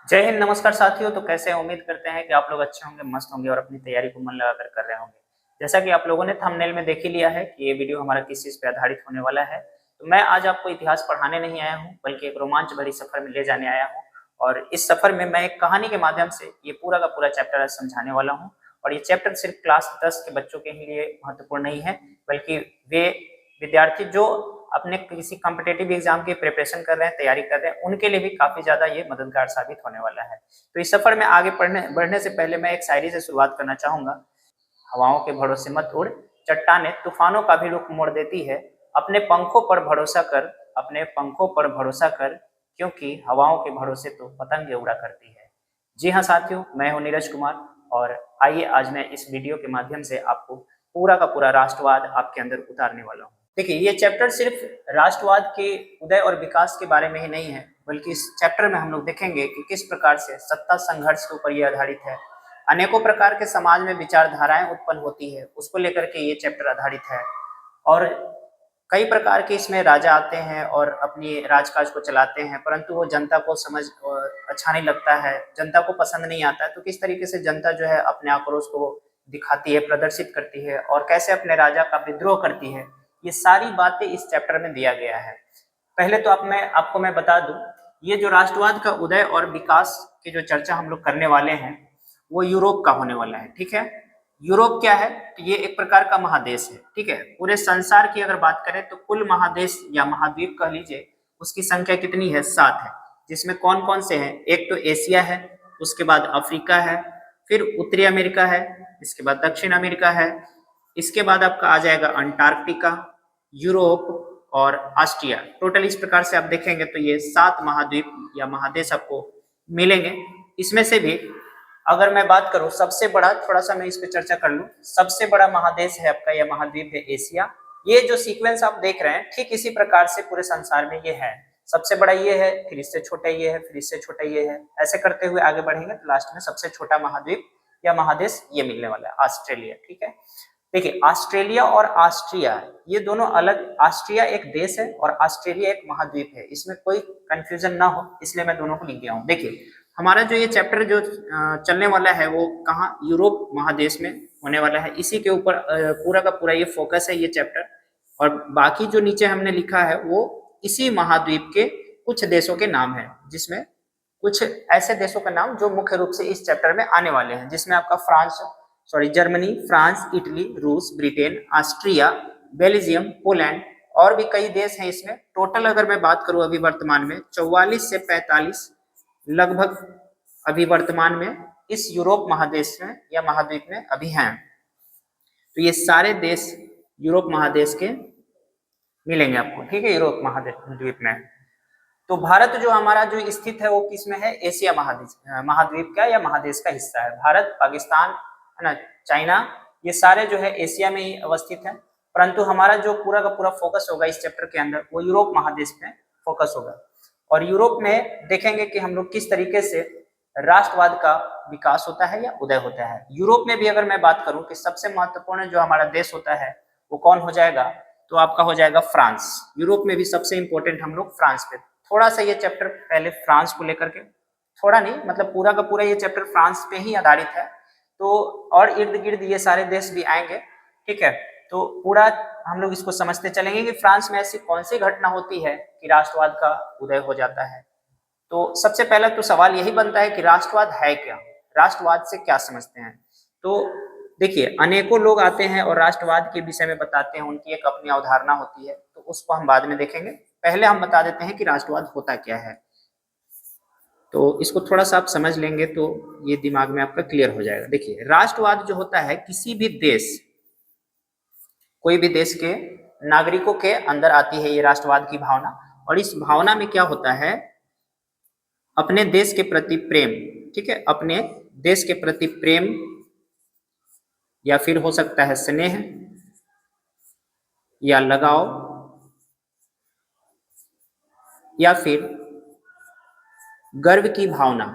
जय हिंद। नमस्कार साथियों। तो कैसे हैं? उम्मीद करते हैं कि आप लोग अच्छे होंगे, मस्त होंगे और अपनी तैयारी को मन लगाकर कर रहे होंगे। जैसा कि आप लोगों ने थंबनेल में देख ही लिया है कि ये वीडियो हमारा किस चीज पे आधारित होने वाला है। तो मैं आज आपको इतिहास पढ़ाने नहीं आया हूँ, बल्कि एक रोमांच भरी सफर में ले जाने आया हूँ। और इस सफर में मैं एक कहानी के माध्यम से ये पूरा का पूरा चैप्टर आज समझाने वाला हूँ। और ये चैप्टर सिर्फ क्लास 10 के बच्चों के ही लिए महत्वपूर्ण नहीं है, बल्कि वे विद्यार्थी जो अपने किसी कॉम्पिटेटिव एग्जाम की प्रिपरेशन कर रहे हैं, तैयारी कर रहे हैं, उनके लिए भी काफी ज्यादा ये मददगार साबित होने वाला है। तो इस सफर में आगे बढ़ने से पहले मैं एक शायरी से शुरुआत करना चाहूंगा। हवाओं के भरोसे मत उड़, चट्टाने तूफानों का भी रुख मोड़ देती है। अपने पंखों पर भरोसा कर, अपने पंखों पर भरोसा कर, क्योंकि हवाओं के भरोसे तो पतंगे उड़ा करती है। जी हाँ साथियों, मैं हूँ नीरज कुमार। और आइए आज मैं इस वीडियो के माध्यम से आपको पूरा का पूरा राष्ट्रवाद आपके अंदर उतारने वाला हूँ। देखिए, ये चैप्टर सिर्फ राष्ट्रवाद के उदय और विकास के बारे में ही नहीं है, बल्कि इस चैप्टर में हम लोग देखेंगे कि किस प्रकार से सत्ता संघर्ष के ऊपर ये आधारित है। अनेकों प्रकार के समाज में विचारधाराएं उत्पन्न होती है, उसको लेकर के ये चैप्टर आधारित है। और कई प्रकार के इसमें राजा आते हैं और अपनी राजकाज को चलाते हैं, परंतु वो जनता को समझ अच्छा नहीं लगता है, जनता को पसंद नहीं आता है। तो किस तरीके से जनता जो है अपने आक्रोश को दिखाती है, प्रदर्शित करती है और कैसे अपने राजा का विद्रोह करती है, ये सारी बातें इस चैप्टर में दिया गया है। पहले तो मैं बता दूं, ये जो राष्ट्रवाद का उदय और विकास की जो चर्चा हम लोग करने वाले हैं, वो यूरोप का होने वाला है। ठीक है, यूरोप क्या है? तो ये एक प्रकार का महादेश है। ठीक है, पूरे संसार की अगर बात करें तो कुल महादेश या महाद्वीप कह लीजिए, उसकी संख्या कितनी है? 7 है। जिसमें कौन कौन से हैं? एक तो एशिया है, उसके बाद अफ्रीका है, फिर उत्तरी अमेरिका है, इसके बाद दक्षिण अमेरिका है, इसके बाद आपका आ जाएगा अंटार्कटिका, यूरोप और ऑस्ट्रिया। टोटल इस प्रकार से आप देखेंगे तो ये 7 महाद्वीप या महादेश आपको मिलेंगे। इसमें से भी अगर मैं बात करूं सबसे बड़ा, थोड़ा सा मैं इस पे चर्चा कर लूं, सबसे बड़ा महादेश है आपका या महाद्वीप है एशिया। ये जो सीक्वेंस आप देख रहे हैं, ठीक इसी प्रकार से पूरे संसार में ये है। सबसे बड़ा ये है, फिर इससे छोटा ये है, फिर इससे छोटा ये है। ऐसे करते हुए आगे बढ़ेंगे तो लास्ट में सबसे छोटा महाद्वीप या महादेश ये मिलने वाला है, ऑस्ट्रेलिया। ठीक है, देखिए ऑस्ट्रेलिया और ऑस्ट्रिया ये दोनों अलग, ऑस्ट्रिया एक देश है और ऑस्ट्रेलिया एक महाद्वीप है, इसमें कोई कंफ्यूजन ना हो, इसलिए मैं दोनों को लिख दिया हूँ। देखिए, हमारा जो ये चैप्टर जो चलने वाला है वो कहाँ? यूरोप महादेश में होने वाला है। इसी के ऊपर पूरा का पूरा ये फोकस है ये चैप्टर। और बाकी जो नीचे हमने लिखा है वो इसी महाद्वीप के कुछ देशों के नाम है, जिसमें कुछ ऐसे देशों का नाम जो मुख्य रूप से इस चैप्टर में आने वाले हैं, जिसमें आपका जर्मनी, फ्रांस, इटली, रूस, ब्रिटेन, ऑस्ट्रिया, बेल्जियम, पोलैंड और भी कई देश हैं इसमें। टोटल अगर मैं बात करूं अभी वर्तमान में 44 से 45 लगभग अभी वर्तमान में इस यूरोप महादेश में या महाद्वीप में अभी हैं। तो ये सारे देश यूरोप महादेश के मिलेंगे आपको। ठीक है, यूरोप महाद्वीप में। तो भारत जो हमारा जो स्थित है वो किस में है? एशिया महाद्वीप का या महादेश का हिस्सा है। भारत, पाकिस्तान है ना, चाइना, ये सारे जो है एशिया में ही अवस्थित है। परंतु हमारा जो पूरा का पूरा फोकस होगा इस चैप्टर के अंदर वो यूरोप महादेश में फोकस होगा। और यूरोप में देखेंगे कि हम लोग किस तरीके से राष्ट्रवाद का विकास होता है या उदय होता है। यूरोप में भी अगर मैं बात करूं कि सबसे महत्वपूर्ण जो हमारा देश होता है वो कौन हो जाएगा? तो आपका हो जाएगा फ्रांस। यूरोप में भी सबसे इंपॉर्टेंट हम लोग फ्रांस पे, थोड़ा सा ये चैप्टर पहले फ्रांस को लेकर के, थोड़ा नहीं मतलब पूरा का पूरा ये चैप्टर फ्रांस पे ही आधारित है। तो और इर्द गिर्द ये सारे देश भी आएंगे। ठीक है, तो पूरा हम लोग इसको समझते चलेंगे कि फ्रांस में ऐसी कौन सी घटना होती है कि राष्ट्रवाद का उदय हो जाता है। तो सबसे पहला तो सवाल यही बनता है कि राष्ट्रवाद है क्या? राष्ट्रवाद से क्या समझते हैं? तो देखिए, अनेकों लोग आते हैं और राष्ट्रवाद के विषय में बताते हैं, उनकी एक अपनी अवधारणा होती है, तो उसको हम बाद में देखेंगे। पहले हम बता देते हैं कि राष्ट्रवाद होता क्या है। तो इसको थोड़ा सा आप समझ लेंगे तो ये दिमाग में आपका क्लियर हो जाएगा। देखिए, राष्ट्रवाद जो होता है किसी भी देश, कोई भी देश के नागरिकों के अंदर आती है ये राष्ट्रवाद की भावना। और इस भावना में क्या होता है? अपने देश के प्रति प्रेम। ठीक है, अपने देश के प्रति प्रेम या फिर हो सकता है स्नेह या लगाव या फिर गर्व की भावना।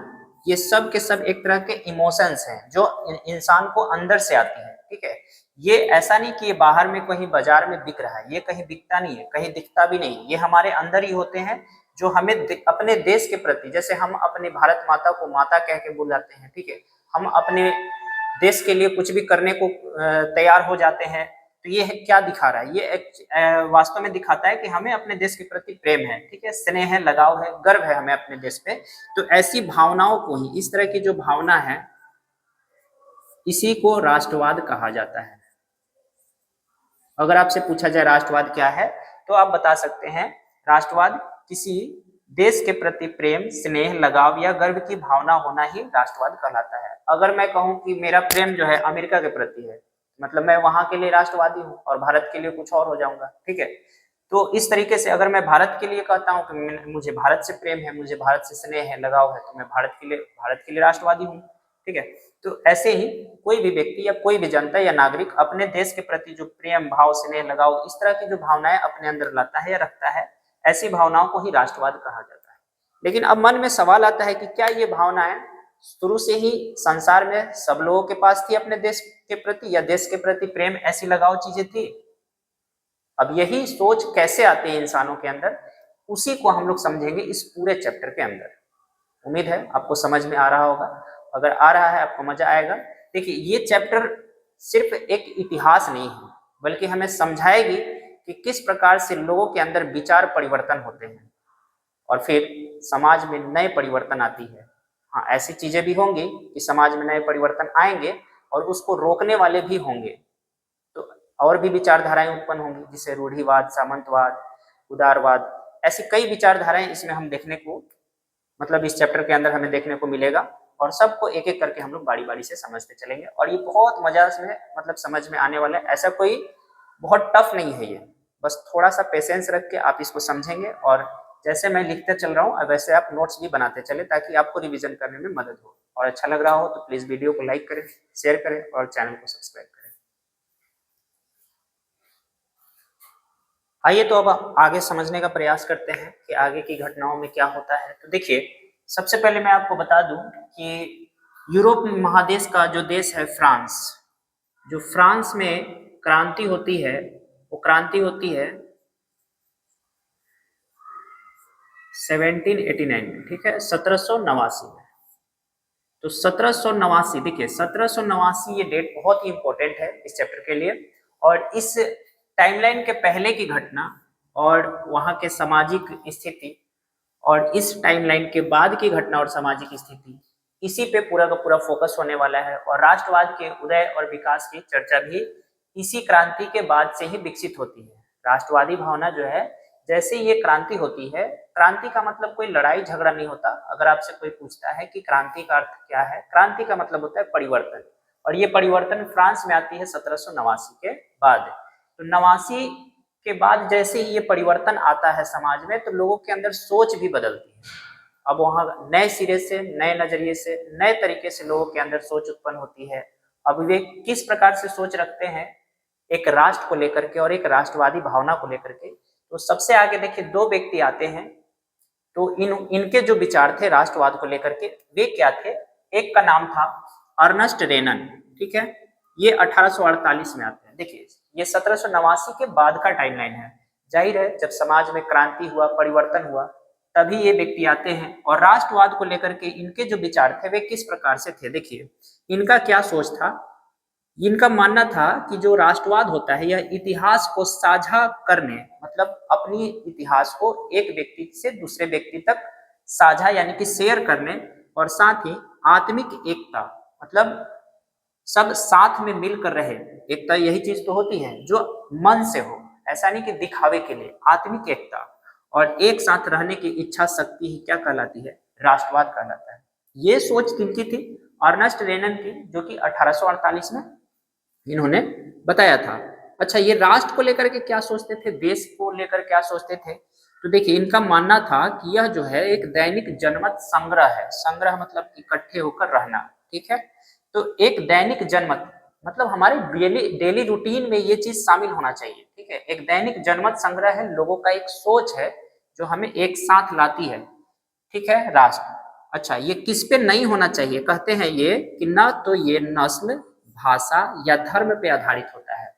ये सब के सब एक तरह के इमोशंस हैं जो इंसान को अंदर से आती है। ठीक है, ये ऐसा नहीं कि ये बाहर में कहीं बाजार में बिक रहा है, ये कहीं बिकता नहीं है, कहीं दिखता भी नहीं, ये हमारे अंदर ही होते हैं। जो हमें अपने देश के प्रति, जैसे हम अपनी भारत माता को माता कह के बुलाते हैं, ठीक है, हम अपने देश के लिए कुछ भी करने को तैयार हो जाते हैं, तो ये क्या दिखा रहा है, ये वास्तव में दिखाता है कि हमें अपने देश के प्रति प्रेम है, ठीक है, स्नेह है, लगाव है, गर्व है हमें अपने देश पे। तो ऐसी भावनाओं को ही, इस तरह की जो भावना है, इसी को राष्ट्रवाद कहा जाता है। अगर आपसे पूछा जाए राष्ट्रवाद क्या है, तो आप बता सकते हैं राष्ट्रवाद किसी देश के प्रति प्रेम, स्नेह, लगाव या गर्व की भावना होना ही राष्ट्रवाद कहलाता है। अगर मैं कहूं कि मेरा प्रेम जो है अमेरिका के प्रति है, मतलब मैं वहां के लिए राष्ट्रवादी हूं और भारत के लिए कुछ और हो जाऊंगा, ठीक है। तो इस तरीके से अगर मैं भारत के लिए कहता हूं कि मुझे भारत से प्रेम है, मुझे भारत से स्नेह है, लगाव है, तो मैं भारत के लिए राष्ट्रवादी हूँ, ठीक है। तो ऐसे ही कोई भी व्यक्ति या कोई भी जनता या नागरिक अपने देश के प्रति जो प्रेम भाव, स्नेह, लगाव, इस तरह की जो भावनाएं अपने अंदर लाता है या रखता है, ऐसी भावनाओं को ही राष्ट्रवाद कहा जाता है। लेकिन अब मन में सवाल आता है कि क्या ये भावनाएं शुरू से ही संसार में सब लोगों के पास थी अपने देश के प्रति, या देश के प्रति प्रेम, ऐसी लगाव चीजें थी? अब यही सोच कैसे आती है इंसानों के अंदर, उसी को हम लोग समझेंगे इस पूरे चैप्टर के अंदर। उम्मीद है आपको समझ में आ रहा होगा। अगर आ रहा है आपको मजा आएगा। देखिए, ये चैप्टर सिर्फ एक इतिहास नहीं है, बल्कि हमें समझाएगी कि किस प्रकार से लोगों के अंदर विचार परिवर्तन होते हैं और फिर समाज में नए परिवर्तन आती है। हाँ, ऐसी चीजें भी होंगी कि समाज में नए परिवर्तन आएंगे और उसको रोकने वाले भी होंगे, तो और भी विचारधाराएं उत्पन्न होंगी, जिसे रूढ़िवाद, सामंतवाद, उदारवाद, ऐसी कई विचारधाराएं इसमें हम देखने को, मतलब इस चैप्टर के अंदर हमें देखने को मिलेगा। और सबको एक एक करके हम लोग बारी बारी से समझते चलेंगे और ये बहुत मजा में, मतलब समझ में आने वाला है। ऐसा कोई बहुत टफ नहीं है ये, बस थोड़ा सा पेशेंस रख के आप इसको समझेंगे और जैसे मैं लिखते चल रहा हूँ वैसे आप नोट्स भी बनाते चले, ताकि आपको रिवीजन करने में मदद हो। और अच्छा लग रहा हो तो प्लीज वीडियो को लाइक करें, शेयर करें और चैनल को सब्सक्राइब करें। आइए तो अब आगे समझने का प्रयास करते हैं कि आगे की घटनाओं में क्या होता है। तो देखिए, सबसे पहले मैं आपको बता दूं कि यूरोप महादेश का जो देश है फ्रांस, जो फ्रांस में क्रांति होती है, वो क्रांति होती है 1789 में, ठीक है, 1789 में। तो 1789, देखिए 1789 ये डेट बहुत ही इंपॉर्टेंट है इस चैप्टर के लिए। और इस टाइमलाइन के पहले की घटना और वहां के सामाजिक स्थिति और इस टाइमलाइन के बाद की घटना और सामाजिक स्थिति, इसी पे पूरा का पूरा फोकस होने वाला है। और राष्ट्रवाद के उदय और विकास की चर्चा भी इसी क्रांति के बाद से ही विकसित होती है। राष्ट्रवादी भावना जो है, जैसे ये क्रांति होती है, क्रांति का मतलब कोई लड़ाई झगड़ा नहीं होता। अगर आपसे कोई पूछता है कि क्रांति का अर्थ क्या है, क्रांति का मतलब होता है परिवर्तन, और ये परिवर्तन फ्रांस में आती है 1789 के बाद। तो 89 के बाद जैसे ही ये परिवर्तन आता है समाज में, तो लोगों के अंदर सोच भी बदलती है। अब वहां नए सिरे से, नए नजरिए से, नए तरीके से लोगों के अंदर सोच उत्पन्न होती है। अब वे किस प्रकार से सोच रखते हैं एक राष्ट्र को लेकर के और एक राष्ट्रवादी भावना को लेकर के। तो सबसे आगे देखिए, दो व्यक्ति आते हैं। तो इनके जो विचार थे राष्ट्रवाद को लेकर के, वे क्या थे? एक का नाम था अर्नस्ट रेनन, ठीक है, ये 1848 में आते हैं। देखिए, ये 1789 के बाद का टाइमलाइन है। जाहिर है, जब समाज में क्रांति हुआ, परिवर्तन हुआ, तभी ये व्यक्ति आते हैं। और राष्ट्रवाद को लेकर के इनके जो विचार थे वे किस प्रकार से थे, देखिए इनका क्या सोच था। इनका मानना था कि जो राष्ट्रवाद होता है यह इतिहास को साझा करने, मतलब अपनी इतिहास को एक व्यक्ति से दूसरे व्यक्ति तक साझा यानी कि शेयर करने, और साथ ही आत्मिक एकता, मतलब सब साथ में मिलकर रहे। एकता यही चीज तो होती है जो मन से हो, ऐसा नहीं कि दिखावे के लिए। आत्मिक एकता और एक साथ रहने की इच्छा शक्ति ही क्या कहलाती है? राष्ट्रवाद कहलाता है। ये सोच किनकी थी? अर्नस्ट रेनन की, जो कि 1848 में इन्होंने बताया था। अच्छा, ये राष्ट्र को लेकर के क्या सोचते थे, देश को लेकर क्या सोचते थे? तो देखिए, इनका मानना था कि यह जो है एक दैनिक जनमत संग्रह है। संग्रह मतलब इकट्ठे होकर रहना, ठीक है। तो एक दैनिक जनमत मतलब हमारे डेली रूटीन में ये चीज शामिल होना चाहिए, ठीक है। एक दैनिक जनमत संग्रह है, लोगों का एक सोच है जो हमें एक साथ लाती है, ठीक है, राष्ट्र। अच्छा, ये किस पे नहीं होना चाहिए? कहते हैं ये कि न तो ये नस्ल, भाषा या धर्म पे आधारित होता है।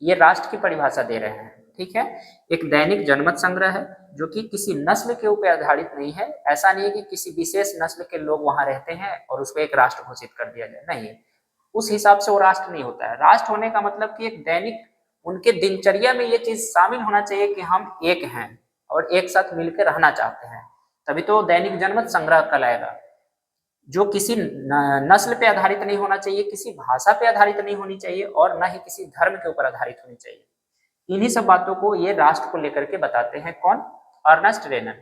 ये राष्ट्र की परिभाषा दे रहे हैं, ठीक है। एक दैनिक जनमत संग्रह है जो कि किसी नस्ल के ऊपर आधारित नहीं है। ऐसा नहीं है कि किसी विशेष नस्ल के लोग वहां रहते हैं और उसको एक राष्ट्र घोषित कर दिया जाए, नहीं, उस हिसाब से वो राष्ट्र नहीं होता है। राष्ट्र होने का मतलब कि एक दैनिक उनके दिनचर्या में ये चीज शामिल होना चाहिए कि हम एक हैं और एक साथ मिलकर रहना चाहते हैं, तभी तो दैनिक जनमत संग्रह कहलाएगा। जो किसी नस्ल पे आधारित नहीं होना चाहिए, किसी भाषा पे आधारित नहीं होनी चाहिए और न ही किसी धर्म के ऊपर आधारित होनी चाहिए। इन्हीं सब बातों को ये राष्ट्र को लेकर के बताते हैं कौन? अर्नेस्ट रेनन।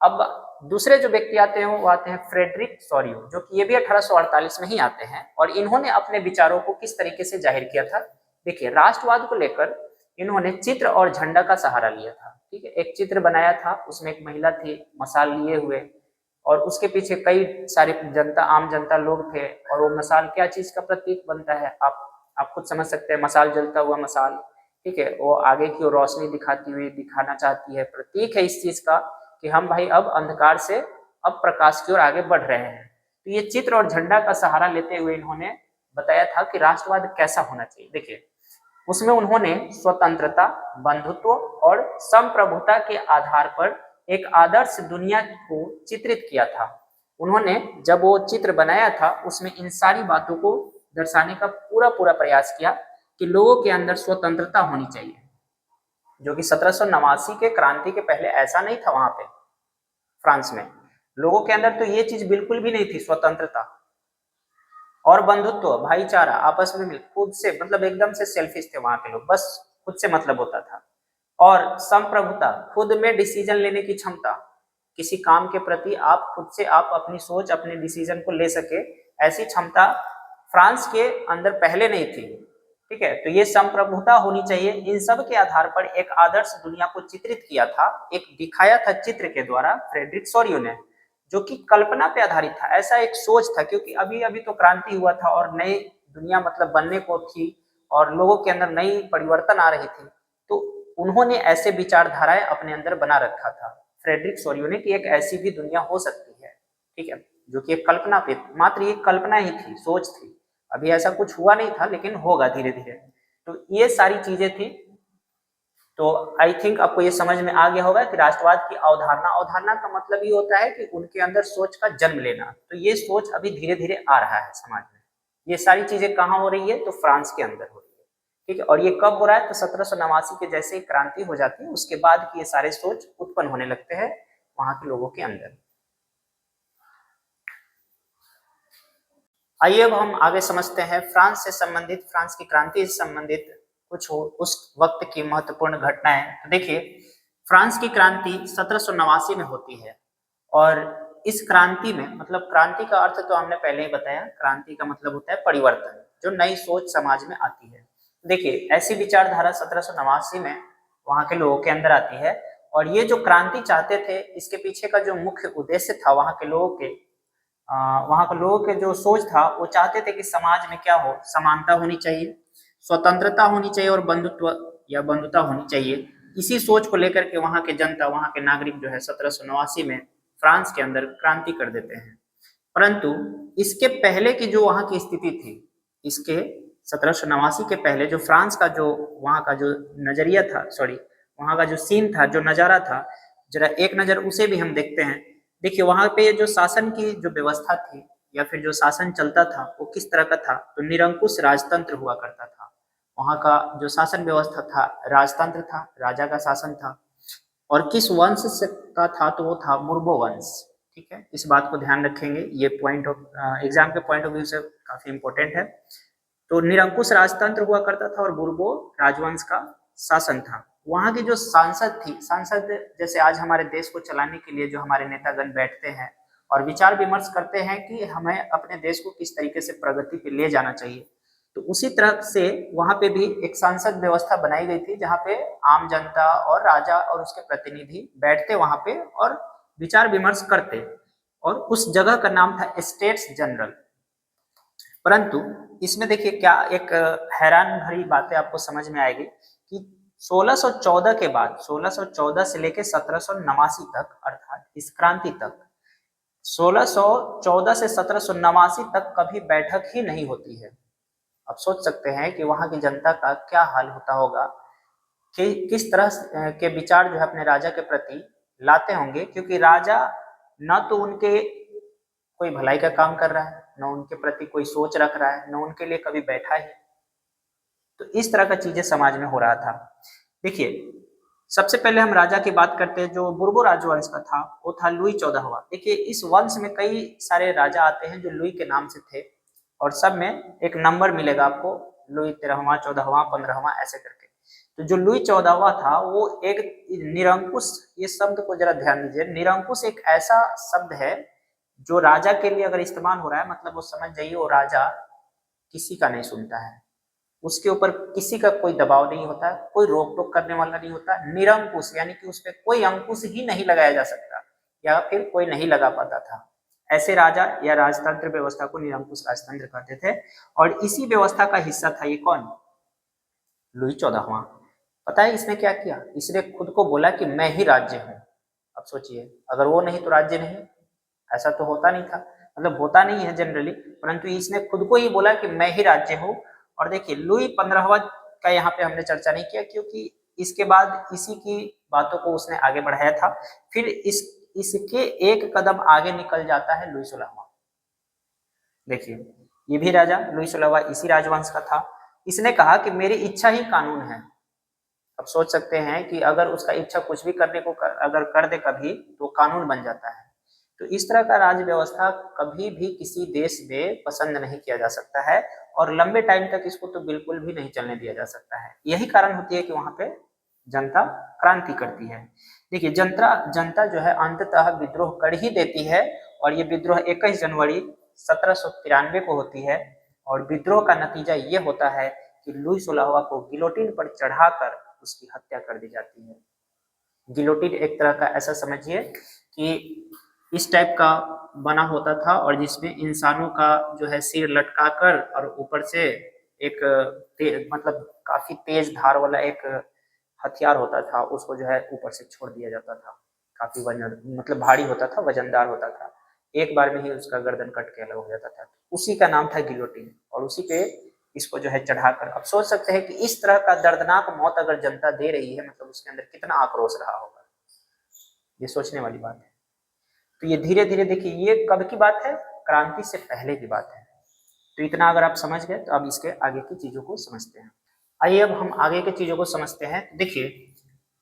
अब दूसरे जो व्यक्ति आते हैं वो आते हैं फ्रेडरिक सोरियो, जो कि ये भी 1848 में ही आते हैं और इन्होंने अपने विचारों को किस तरीके से जाहिर किया था। देखिए, राष्ट्रवाद को लेकर इन्होंने चित्र और झंडा का सहारा लिया था। ठीक है, एक चित्र बनाया था, उसमें एक महिला थी मशाल लिए हुए और उसके पीछे कई सारी जनता, आम जनता लोग थे और वो मशाल क्या चीज का प्रतीक बनता है, आप खुद समझ सकते हैं। मशाल जलता हुआ मशाल, ठीक है, वो आगे की ओर रोशनी दिखाती हुई दिखाना चाहती है, प्रतीक है इस चीज का कि हम भाई अब अंधकार से अब प्रकाश की ओर आगे बढ़ रहे हैं। तो ये चित्र और झंडा का सहारा लेते हुए इन्होंने बताया था कि राष्ट्रवाद कैसा होना चाहिए। देखिए, उसमें उन्होंने स्वतंत्रता, बंधुत्व और संप्रभुता के आधार पर एक आदर्श दुनिया को चित्रित किया था। उन्होंने जब वो चित्र बनाया था उसमें इन सारी बातों को दर्शाने का पूरा प्रयास किया कि लोगों के अंदर स्वतंत्रता होनी चाहिए, जो कि 1789 के क्रांति के पहले ऐसा नहीं था। वहां पे फ्रांस में लोगों के अंदर तो ये चीज बिल्कुल भी नहीं थी, स्वतंत्रता और बंधुत्व, भाईचारा, आपस में मिल खुद से, मतलब एकदम से सेल्फिश थे वहां के लोग, बस खुद से मतलब होता था। और संप्रभुता, खुद में डिसीजन लेने की क्षमता, किसी काम के प्रति आप खुद से आप अपनी सोच, अपने डिसीजन को ले सके, ऐसी क्षमता फ्रांस के अंदर पहले नहीं थी। ठीक है, तो ये संप्रभुता होनी चाहिए। इन सब के आधार पर एक आदर्श दुनिया को चित्रित किया था, एक दिखाया था चित्र के द्वारा फ्रेडरिक सोरियो ने, जो कि कल्पना पे आधारित था। ऐसा एक सोच था, क्योंकि अभी अभी तो क्रांति हुआ था और नई दुनिया मतलब बनने को थी और लोगों के अंदर नई परिवर्तन आ रही थी, तो उन्होंने ऐसे विचारधाराएं अपने अंदर बना रखा था फ्रेडरिक सोरियो ने कि एक ऐसी भी दुनिया हो सकती है। ठीक है, जो कि एक कल्पना पे, मात्र एक कल्पना ही थी, सोच थी, अभी ऐसा कुछ हुआ नहीं था, लेकिन होगा धीरे धीरे। तो ये सारी चीजें थी। तो आई थिंक आपको ये समझ में आ गया होगा कि राष्ट्रवाद की अवधारणा का मतलब ये होता है कि उनके अंदर सोच का जन्म लेना। तो ये सोच अभी धीरे धीरे आ रहा है समाज में। ये सारी चीजें कहाँ हो रही है? तो फ्रांस के अंदर हो रही है। ठीक है, और ये कब हो रहा है? तो 1789 के जैसे ही क्रांति हो जाती है उसके बाद की ये सारे सोच उत्पन्न होने लगते हैं वहां के लोगों के अंदर। आइए अब हम आगे समझते हैं फ्रांस से संबंधित, फ्रांस की क्रांति से संबंधित कुछ उस वक्त की महत्वपूर्ण घटनाएं। तो देखिए, फ्रांस की क्रांति 1789 में होती है और इस क्रांति में, मतलब क्रांति का अर्थ तो हमने पहले ही बताया, क्रांति का मतलब होता है परिवर्तन, जो नई सोच समाज में आती है। देखिए, ऐसी विचारधारा 1789 में वहां के लोगों के अंदर आती है और ये जो क्रांति चाहते थे, इसके पीछे का जो मुख्य उद्देश्य था वहां के लोगों के, वहां के लोगों के जो सोच था, वो चाहते थे कि समाज में क्या हो, समानता होनी चाहिए, स्वतंत्रता होनी चाहिए और बंधुत्व या बंधुता होनी चाहिए। इसी सोच को लेकर के वहां के जनता, वहां के नागरिक जो है 1789 में फ्रांस के अंदर क्रांति कर देते हैं। परंतु इसके पहले की जो वहां की स्थिति थी, इसके 1789 के पहले जो फ्रांस का जो वहां का जो नजरिया था, सॉरी, वहां का जो सीन था, जो नजारा था, जरा एक नजर उसे भी हम देखते हैं। देखिए, वहां पे जो शासन की जो व्यवस्था थी या फिर जो शासन चलता था वो किस तरह का था? तो निरंकुश राजतंत्र हुआ करता था। वहां का जो शासन व्यवस्था था राजतंत्र था, राजा का शासन था। और किस वंश से का था? तो वो था मुर्बो वंश। ठीक है, इस बात को ध्यान रखेंगे, ये पॉइंट ऑफ एग्जाम के पॉइंट ऑफ व्यू से काफी इंपॉर्टेंट है। तो निरंकुश राजतंत्र हुआ करता था और बुर्बो राजवंश का शासन था। वहां की जो सांसद थी, सांसद जैसे आज हमारे देश को चलाने के लिए जो हमारे नेतागण बैठते हैं और विचार विमर्श करते हैं कि हमें अपने देश को किस तरीके से प्रगति पे ले जाना चाहिए, तो उसी तरह से वहां पे भी एक सांसद व्यवस्था बनाई गई थी, जहाँ पे आम जनता और राजा और उसके प्रतिनिधि बैठते वहां पे और विचार विमर्श करते, और उस जगह का नाम था स्टेट्स जनरल। परंतु इसमें देखिए क्या एक हैरान भरी बातें आपको समझ में आएगी कि 1614 के बाद, 1614 से लेकर 1789 तक, अर्थात इस क्रांति तक, 1614 से 1789 तक कभी बैठक ही नहीं होती है। अब सोच सकते हैं कि वहां की जनता का क्या हाल होता होगा कि किस तरह के विचार जो है अपने राजा के प्रति लाते होंगे, क्योंकि राजा न तो उनके कोई भलाई का काम कर रहा है, न उनके प्रति कोई सोच रख रहा है, न उनके लिए कभी बैठा है। तो इस तरह का चीजें समाज में हो रहा था। देखिए, सबसे पहले हम राजा की बात करते हैं जो बुर्बो राजवंश का था, वो था लुई 14वां। देखिए, इस वंश में कई सारे राजा आते हैं जो लुई के नाम से थे, और सब में एक नंबर मिलेगा आपको, लुई 13वां, 14वां, 15वां, ऐसे करके। तो जो लुई 14वां था वो एक निरंकुश, ये शब्द को जरा ध्यान दीजिए, निरंकुश एक ऐसा शब्द है जो राजा के लिए अगर इस्तेमाल हो रहा है, मतलब वो समझ जाइए वो राजा किसी का नहीं सुनता है, उसके ऊपर किसी का कोई दबाव नहीं होता, कोई रोक टोक करने वाला नहीं होता, निरंकुश यानी कि उस पर कोई अंकुश ही नहीं लगाया जा सकता, या फिर कोई नहीं लगा पाता था। ऐसे राजा या राजतंत्र व्यवस्था को निरंकुश राजतंत्र कहते थे। और इसी व्यवस्था का हिस्सा था ये कौन, लुई 14वां। पता है इसने क्या किया, इसने खुद को बोला कि मैं ही राज्य हूँ। अब सोचिए, अगर वो नहीं तो राज्य नहीं, ऐसा तो होता नहीं था, मतलब होता नहीं है जनरली, परंतु इसने खुद को ही बोला कि मैं ही राज्य हूँ। और देखिए, लुई 15वां का यहाँ पे हमने चर्चा नहीं किया, क्योंकि इसके बाद इसी की बातों को उसने आगे बढ़ाया था। फिर इसके एक कदम आगे निकल जाता है लुई 16वां। देखिए, ये भी राजा लुई 16वां इसी राजवंश का था। इसने कहा कि मेरी इच्छा ही कानून है। अब सोच सकते हैं कि अगर उसका इच्छा कुछ भी करने को अगर कर दे कभी, तो कानून बन जाता है। तो इस तरह का राज्य व्यवस्था कभी भी किसी देश में पसंद नहीं किया जा सकता है, और लंबे टाइम तक इसको तो बिल्कुल भी नहीं चलने दिया जा सकता है। यही कारण होती है कि वहां पे जनता क्रांति करती है। देखिए, जनता जो है अंततः विद्रोह कर ही देती है, और ये विद्रोह 21 जनवरी 1793 को होती है। और विद्रोह का नतीजा ये होता है कि लुई 16वां को गिलोटिन पर चढ़ाकर उसकी हत्या कर दी जाती है। गिलोटिन एक तरह का ऐसा समझिए कि इस टाइप का बना होता था, और जिसमें इंसानों का जो है सिर लटकाकर और ऊपर से एक मतलब काफी तेज धार वाला एक हथियार होता था, उसको जो है ऊपर से छोड़ दिया जाता था। काफी वजन, मतलब भारी होता था, वजनदार होता था, एक बार में ही उसका गर्दन कट के अलग हो जाता था। उसी का नाम था गिलोटिन, और उसी पे इसको जो है चढ़ाकर। अब सोच सकते हैं कि इस तरह का दर्दनाक मौत अगर जनता दे रही है, मतलब उसके अंदर कितना आक्रोश रहा होगा, ये सोचने वाली बात है। तो ये धीरे धीरे, देखिए ये कब की बात है, क्रांति से पहले की बात है। तो इतना अगर आप समझ गए, तो अब इसके आगे की चीजों को समझते हैं। आइए अब हम आगे की चीजों को समझते हैं। देखिए,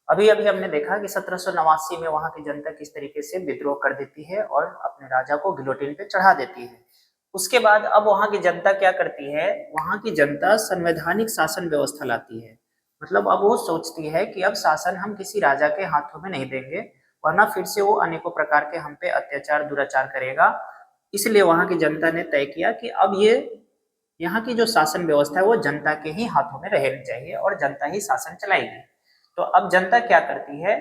अभी अभी हमने देखा कि 1789 में वहां की जनता किस तरीके से विद्रोह कर देती है और अपने राजा को गिलोटिन पे चढ़ा देती है। उसके बाद अब वहां की जनता क्या करती है, वहां की जनता संवैधानिक शासन व्यवस्था लाती है। मतलब अब वो सोचती है कि अब शासन हम किसी राजा के हाथों में नहीं देंगे, वरना फिर से वो अनेकों प्रकार के हम पे अत्याचार दुराचार करेगा। इसलिए वहां की जनता ने तय किया कि अब ये यहाँ की जो शासन व्यवस्था है वो जनता के ही हाथों में रहनी चाहिए, और जनता ही शासन चलाएगी। तो अब जनता क्या करती है,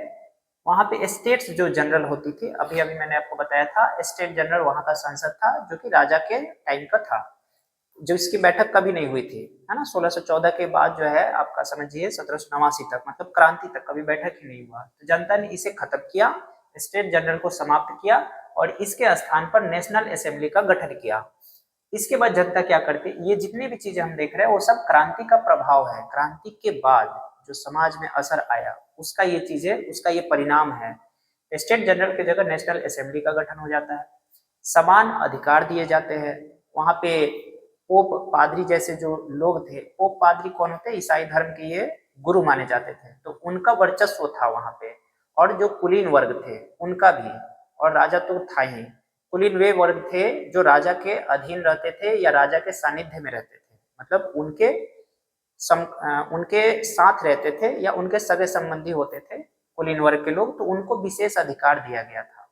वहां पे स्टेट्स जो जनरल होती थी, अभी अभी मैंने आपको बताया था, स्टेट जनरल वहां का संसद था, जो कि राजा के टाइम का था, जो इसकी बैठक कभी नहीं हुई थी, है ना। 1614 के बाद जो है आपका समझिए 1789 तक, मतलब क्रांति तक कभी बैठक ही नहीं हुआ। तो जनता ने इसे खत्म किया, स्टेट जनरल को समाप्त किया, और इसके स्थान पर नेशनल असेंबली का गठन किया। इसके बाद जनता क्या करती है, ये जितनी भी चीजें हम देख रहे हैं वो सब क्रांति का प्रभाव है। क्रांति के बाद जो समाज में असर आया उसका ये चीजें, उसका ये परिणाम है। स्टेट जनरल की जगह नेशनल असेंबली का गठन हो जाता है, समान अधिकार दिए जाते हैं। वहां पे पोप पादरी जैसे जो लोग थे, पोप पादरी कौन होते, ईसाई धर्म के ये गुरु माने जाते थे, तो उनका वर्चस्व था वहां पे। और जो कुलीन वर्ग थे उनका भी, और राजा तो था ही। कुलीन वे वर्ग थे जो राजा के अधीन रहते थे या राजा के सानिध्य में रहते थे, मतलब उनके साथ रहते थे या उनके सगे संबंधी होते थे कुलीन वर्ग के लोग, तो उनको विशेष अधिकार दिया गया था।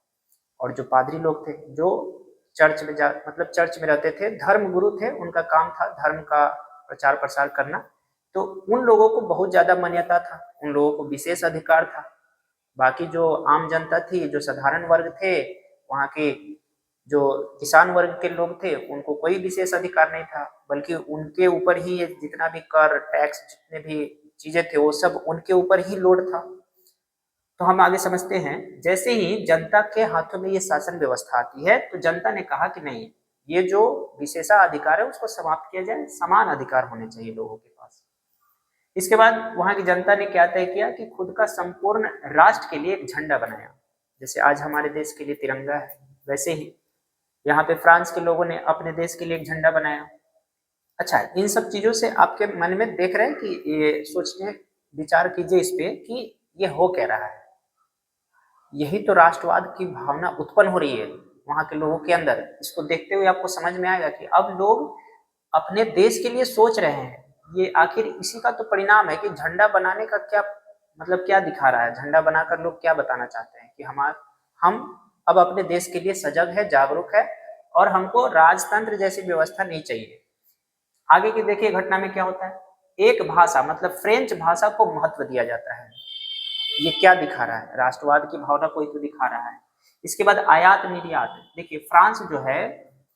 और जो पादरी लोग थे जो चर्च में मतलब चर्च में रहते थे, धर्म गुरु थे, उनका काम था धर्म का प्रचार प्रसार करना, तो उन लोगों को बहुत ज्यादा मान्यता था, उन लोगों को विशेष अधिकार था। बाकी जो आम जनता थी, जो साधारण वर्ग थे, वहाँ के जो किसान वर्ग के लोग थे, उनको कोई विशेष अधिकार नहीं था, बल्कि उनके ऊपर ही जितना भी कर टैक्स जितने भी चीजें थे वो सब उनके ऊपर ही लोड था। तो हम आगे समझते हैं, जैसे ही जनता के हाथों में ये शासन व्यवस्था आती है, तो जनता ने कहा कि नहीं, ये जो विशेषाधिकार है उसको समाप्त किया जाए, समान अधिकार होने चाहिए लोगों के पास। इसके बाद वहां की जनता ने क्या तय किया कि खुद का संपूर्ण राष्ट्र के लिए एक झंडा बनाया। जैसे आज हमारे देश के लिए तिरंगा है, वैसे ही यहाँ पे फ्रांस के लोगों ने अपने देश के लिए एक झंडा बनाया। अच्छा, इन सब चीजों से आपके मन में देख रहे हैं कि ये सोचने विचार कीजिए इस पे कि ये हो क्या रहा है। यही तो राष्ट्रवाद की भावना उत्पन्न हो रही है वहां के लोगों के अंदर। इसको देखते हुए आपको समझ में आएगा कि अब लोग अपने देश के लिए सोच रहे हैं। ये आखिर इसी का तो परिणाम है कि झंडा बनाने का क्या मतलब, क्या दिखा रहा है झंडा बनाकर लोग क्या बताना चाहते हैं कि हम अब अपने देश के लिए सजग है, जागरूक है और हमको राजतंत्र जैसी व्यवस्था नहीं चाहिए। आगे की देखिए घटना में क्या होता है, एक भाषा मतलब फ्रेंच भाषा को महत्व दिया जाता है। ये क्या दिखा रहा है, राष्ट्रवाद की भावना कोई तो दिखा रहा है। इसके बाद आयात निर्यात, देखिए फ्रांस जो है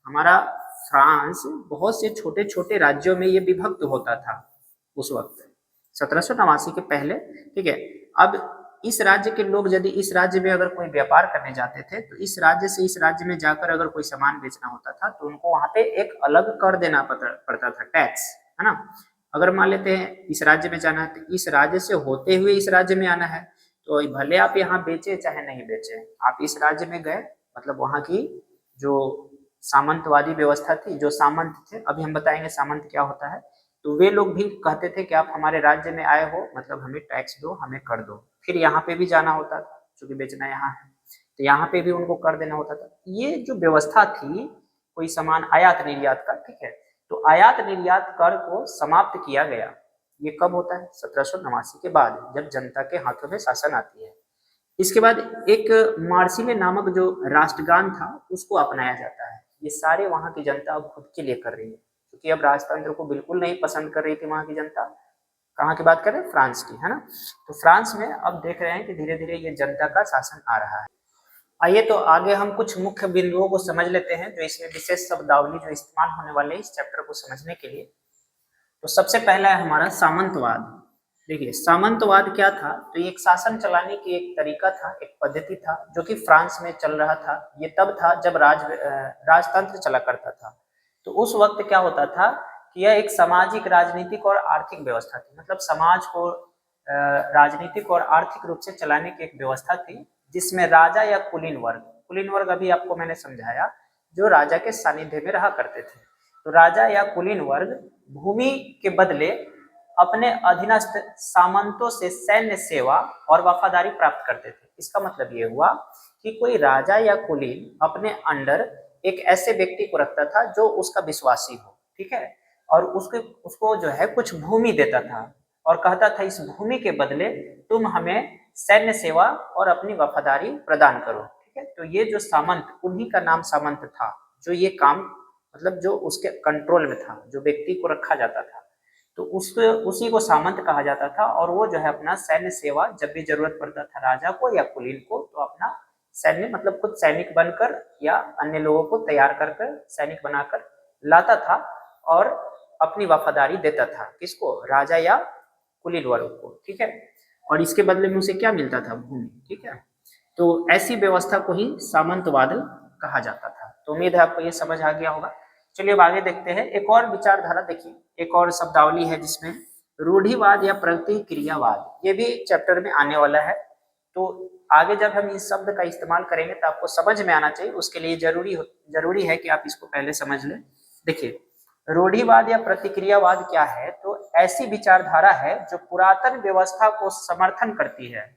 हमारा, फ्रांस बहुत से छोटे छोटे राज्यों में ये विभक्त होता था उस वक्त 1789 के पहले, ठीक है। अब इस राज्य के लोग यदि इस राज्य में अगर कोई व्यापार करने जाते थे तो इस राज्य से इस राज्य में जाकर अगर कोई सामान बेचना होता था तो उनको वहां पे एक अलग कर देना पड़ता था, टैक्स, है ना। अगर मान लेते हैं इस राज्य में जाना है तो इस राज्य से होते हुए इस राज्य में आना है, तो भले आप यहाँ बेचे चाहे नहीं बेचे, आप इस राज्य में गए, मतलब वहां की जो सामंतवादी व्यवस्था थी, जो सामंत थे, अभी हम बताएंगे सामंत क्या होता है, तो वे लोग भी कहते थे कि आप हमारे राज्य में आए हो मतलब हमें टैक्स दो, हमें कर दो। फिर यहाँ पे भी जाना होता था क्योंकि बेचना यहाँ है, तो यहाँ पे भी उनको कर देना होता था। ये जो व्यवस्था थी कोई सामान आयात निर्यात का, ठीक है, तो आयात निर्यात कर को समाप्त किया गया। ये कब होता है, 1789 के बाद, जब जनता के हाथों में शासन आती है। इसके बाद एक मार्सिले नामक जो राष्ट्रगान था उसको अपनाया जाता है। ये सारे वहां की जनता अब खुद के लिए कर रही है, क्योंकि अब राजतंत्र को बिल्कुल नहीं पसंद कर रही थी वहां की जनता। कहाँ की बात करें, फ्रांस की, है ना। तो फ्रांस में अब देख रहे हैं कि धीरे धीरे ये जनता का शासन आ रहा है। आइए तो आगे हम कुछ मुख्य बिंदुओं को समझ लेते हैं जो इसमें विशेष शब्दावली जो इस्तेमाल होने वाले इस चैप्टर को समझने के लिए। तो सबसे पहला है हमारा सामंतवाद। देखिए सामंतवाद क्या था, तो ये एक शासन चलाने की एक तरीका था, एक पद्धति था जो कि फ्रांस में चल रहा था। ये तब था जब राजतंत्र चला करता था। तो उस वक्त क्या होता था कि यह एक सामाजिक, राजनीतिक और आर्थिक व्यवस्था थी। मतलब समाज को राजनीतिक और आर्थिक रूप से चलाने की एक व्यवस्था थी जिसमें राजा या कुलीन वर्ग अभी आपको मैंने समझाया, जो राजा के सानिध्य में रहा करते थे। तो राजा या कुलीन वर्ग भूमि के बदले अपने अधीनस्थ सामंतों से सैन्य सेवा और वफादारी प्राप्त करते थे। इसका मतलब ये हुआ कि कोई राजा या कुलीन अपने अंडर एक ऐसे व्यक्ति को रखता था जो उसका विश्वासी हो, ठीक है, और उसको जो है कुछ भूमि देता था और कहता था इस भूमि के बदले तुम हमें सैन्य सेवा और अपनी वफादारी प्रदान करो, ठीक है। तो ये जो सामंत, उन्हीं का नाम सामंत था, जो ये काम मतलब जो उसके कंट्रोल में था, जो व्यक्ति को रखा जाता था, तो उसको उसी को सामंत कहा जाता था। और वो जो है अपना सैन्य सेवा जब भी जरूरत पड़ता था राजा को या कुलीन को, तो अपना सैन्य मतलब खुद सैनिक बनकर या अन्य लोगों को तैयार कर सैनिक बनाकर लाता था और अपनी वफादारी देता था। किसको, राजा या कुलीन वर्ग को, ठीक है। और इसके बदले में उसे क्या मिलता था, भूमि, ठीक है। तो ऐसी व्यवस्था को ही सामंतवाद कहा जाता था। तो उम्मीद है आपको ये समझ आ गया होगा। चलिए अब आगे देखते हैं। एक और विचारधारा देखिए, एक और शब्दावली है जिसमें रूढ़िवाद या प्रतिक्रियावाद, ये भी चैप्टर में आने वाला है। तो आगे जब हम इस शब्द का इस्तेमाल करेंगे तो आपको समझ में आना चाहिए, उसके लिए जरूरी है कि आप इसको पहले समझ लें। देखिए रूढ़िवाद या प्रतिक्रियावाद क्या है, तो ऐसी विचारधारा है जो पुरातन व्यवस्था को समर्थन करती है।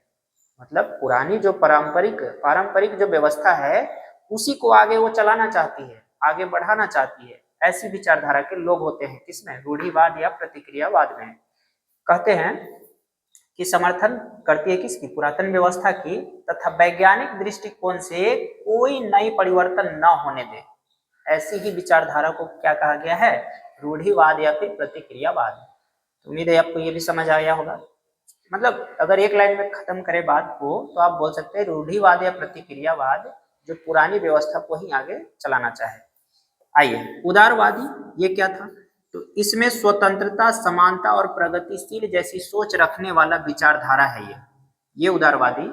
मतलब पुरानी जो पारंपरिक जो व्यवस्था है उसी को आगे वो चलाना चाहती है, आगे बढ़ाना चाहती है। ऐसी विचारधारा के लोग होते हैं किसमें, रूढ़िवाद या प्रतिक्रियावाद में। कहते हैं कि समर्थन करती है किसकी, पुरातन व्यवस्था की, तथा वैज्ञानिक दृष्टिकोण से कोई नई परिवर्तन न होने दे। ऐसी ही विचारधारा को क्या कहा गया है, रूढ़िवाद या फिर प्रतिक्रियावाद। उम्मीद है आपको ये भी समझ आ गया होगा। मतलब अगर एक लाइन में खत्म करें बात को तो आप बोल सकते हैं रूढ़िवाद या प्रतिक्रियावाद जो पुरानी व्यवस्था को ही आगे चलाना चाहे। आइए उदारवादी ये क्या था, तो इसमें स्वतंत्रता, समानता और प्रगतिशील जैसी सोच रखने वाला विचारधारा है। ये उदारवादी,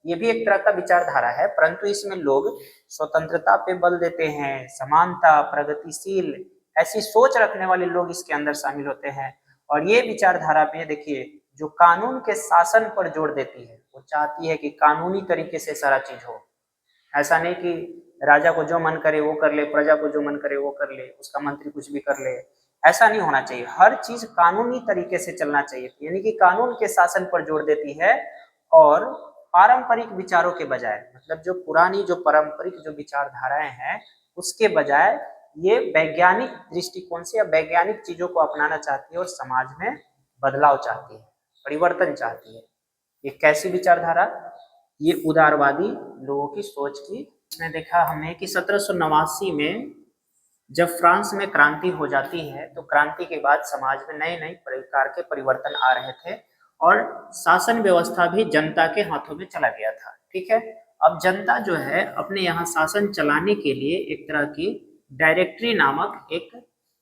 ये भी एक तरह का विचारधारा है, परंतु इसमें लोग स्वतंत्रता पे बल देते हैं, समानता, प्रगतिशील ऐसी सोच रखने वाले लोग इसके अंदर शामिल होते हैं। और ये विचारधारा में देखिए जो कानून के शासन पर जोर देती है, वो चाहती है कि कानूनी तरीके से सारा चीज हो। ऐसा नहीं कि राजा को जो मन करे वो कर ले, प्रजा को जो मन करे वो कर ले, उसका मंत्री कुछ भी कर ले, ऐसा नहीं होना चाहिए। हर चीज कानूनी तरीके से चलना चाहिए, यानी कि कानून के शासन पर जोर देती है। और पारंपरिक विचारों के बजाय, मतलब जो पुरानी जो पारंपरिक जो विचारधाराएं हैं उसके बजाय ये वैज्ञानिक दृष्टिकोण से या वैज्ञानिक चीजों को अपनाना चाहती है और समाज में बदलाव चाहती है, परिवर्तन चाहती है। ये कैसी विचारधारा? ये उदारवादी लोगों की सोच की। इसमें देखा हमने कि 1789 में जब फ्रांस में क्रांति हो जाती है तो क्रांति के बाद समाज में नए नए प्रकार के परिवर्तन आ रहे थे और शासन व्यवस्था भी जनता के हाथों में चला गया था। ठीक है, अब जनता जो है अपने यहाँ शासन चलाने के लिए एक तरह की डायरेक्टरी नामक एक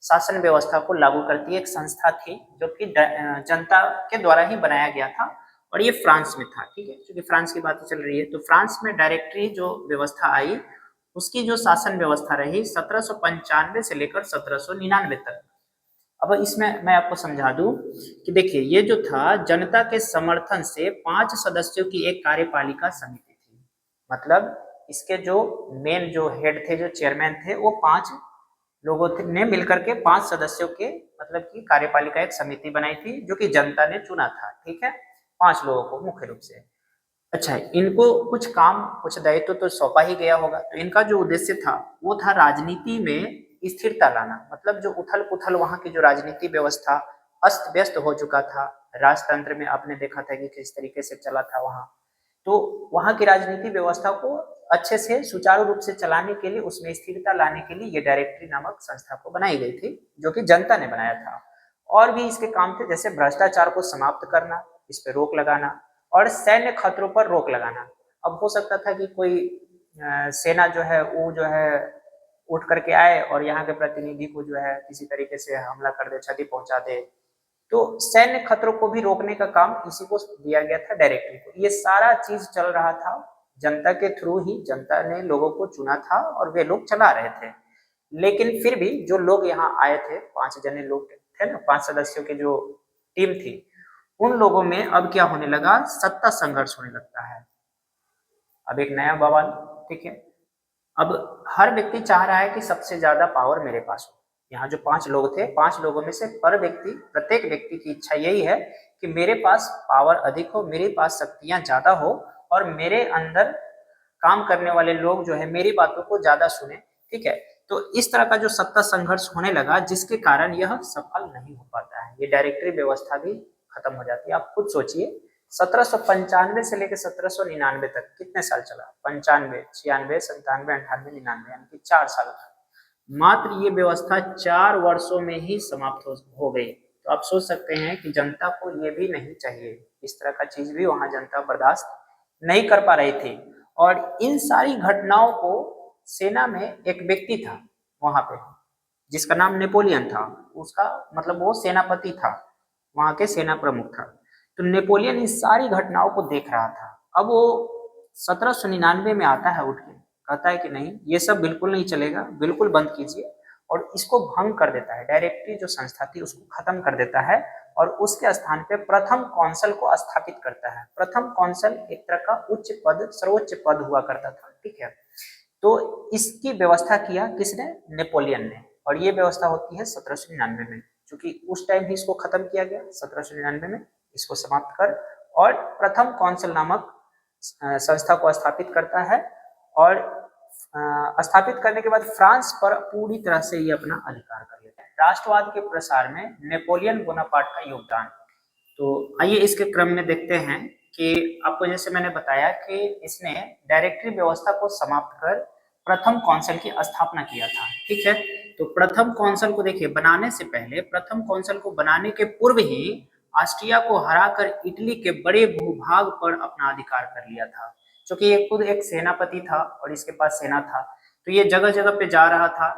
शासन व्यवस्था को लागू करती है। एक संस्था थी जो कि जनता के द्वारा ही बनाया गया था और ये फ्रांस में था। ठीक है, क्योंकि फ्रांस की बात चल रही है तो फ्रांस में डायरेक्टरी जो व्यवस्था आई उसकी जो शासन व्यवस्था रही 1795 से लेकर 1799 तक। अब इसमें मैं आपको समझा दूं कि देखिए ये जो था जनता के समर्थन से 5 सदस्यों की एक कार्यपालिका समिति थी। मतलब इसके जो मेन जो हेड थे, जो चेयरमैन थे, वो 5 लोगों ने मिलकर के 5 सदस्यों के मतलब की कार्यपालिका एक समिति बनाई थी जो कि जनता ने चुना था। ठीक है, 5 लोगों को मुख्य रूप से। अच्छा, इनको कुछ काम कुछ दायित्व तो सौंपा ही गया होगा। तो इनका जो उद्देश्य था वो था राजनीति में स्थिरता लाना। मतलब जो उथल पुथल वहां की जो राजनीति व्यवस्था अस्त व्यस्त हो चुका था, राजतंत्र में आपने देखा था कि किस तरीके से चला था वहां, तो वहां की राजनीति व्यवस्था को अच्छे से सुचारू रूप से चलाने के लिए, उसमें स्थिरता लाने के लिए ये डायरेक्टरी नामक संस्था को बनाई गई थी जो कि जनता ने बनाया था। और भी इसके काम थे, जैसे भ्रष्टाचार को समाप्त करना, इस पर रोक लगाना और सैन्य खतरों पर रोक लगाना। अब हो सकता था कि कोई सेना जो है वो जो है उठ करके आए और यहाँ के प्रतिनिधि को जो है किसी तरीके से हमला कर दे, क्षति पहुंचा दे, तो सैन्य खतरों को भी रोकने का काम इसी को दिया गया था, डायरेक्टरी को। ये सारा चीज चल रहा था जनता के थ्रू ही, जनता ने लोगों को चुना था और वे लोग चला रहे थे। लेकिन फिर भी जो लोग यहाँ आए थे, 5 जने लोग थे ना, 5 सदस्यों की जो टीम थी, उन लोगों में अब क्या होने लगा, सत्ता संघर्ष होने लगता है। अब एक नया बवाल। ठीक है, अब हर व्यक्ति चाह रहा है कि सबसे ज्यादा पावर मेरे पास हो। यहाँ जो 5 लोग थे, 5 लोगों में से प्रत्येक व्यक्ति की इच्छा यही है कि मेरे पास पावर अधिक हो, मेरे पास शक्तियां ज्यादा हो और मेरे अंदर काम करने वाले लोग जो है मेरी बातों को ज्यादा सुने। ठीक है, तो इस तरह का जो सत्ता संघर्ष होने लगा जिसके कारण यह सफल नहीं हो पाता है, ये डायरेक्टरी व्यवस्था भी खत्म हो जाती है। आप खुद सोचिए 1795 से लेकर 1799 तक कितने साल चला, 95, 96, 97, 98, 99, यानी कि 4 साल का। मात्र ये व्यवस्था 4 वर्षों में ही समाप्त हो गई। तो आप सोच सकते हैं कि जनता को ये भी नहीं चाहिए, इस तरह का चीज भी वहां जनता बर्दाश्त नहीं कर पा रही थी। और इन सारी घटनाओं को सेना में एक व्यक्ति था वहां पे जिसका नाम नेपोलियन था, उसका मतलब वो सेनापति था, वहां के सेना प्रमुख था। तो नेपोलियन इस सारी घटनाओं को देख रहा था। अब वो 1799 में आता है उठ के, कहता है कि नहीं ये सब बिल्कुल नहीं चलेगा, बिल्कुल बंद कीजिए, और इसको भंग कर देता है। डायरेक्टरी जो संस्था थी उसको खत्म कर देता है और उसके स्थान पे प्रथम कौंसल को स्थापित करता है। प्रथम कौंसल एक तरह का उच्च पद, सर्वोच्च पद हुआ करता था। ठीक है, तो इसकी व्यवस्था किया किसने, नेपोलियन ने। और ये व्यवस्था होती है 1799 में, क्योंकि उस टाइम ही इसको खत्म किया गया 1799 में, इसको समाप्त कर और प्रथम कौंसिल नामक संस्था को स्थापित करता है। और स्थापित करने के बाद फ्रांस पर पूरी तरह से ये अपना अधिकार कर लेता है। राष्ट्रवाद के प्रसार में नेपोलियन बोनापार्ट का योगदान। तो आइए इसके क्रम में देखते हैं कि आपको जैसे मैंने बताया कि इसने डायरेक्टरी व्यवस्था को समाप्त कर प्रथम कौंसिल की स्थापना किया था। ठीक है, तो प्रथम कौंसिल को देखिए बनाने से पहले, प्रथम कौंसिल को बनाने के पूर्व ही ऑस्ट्रिया को हराकर इटली के बड़े भूभाग पर अपना अधिकार कर लिया था। क्योंकि ये खुद एक सेनापति था और इसके पास सेना था, तो ये जगह जगह पे जा रहा था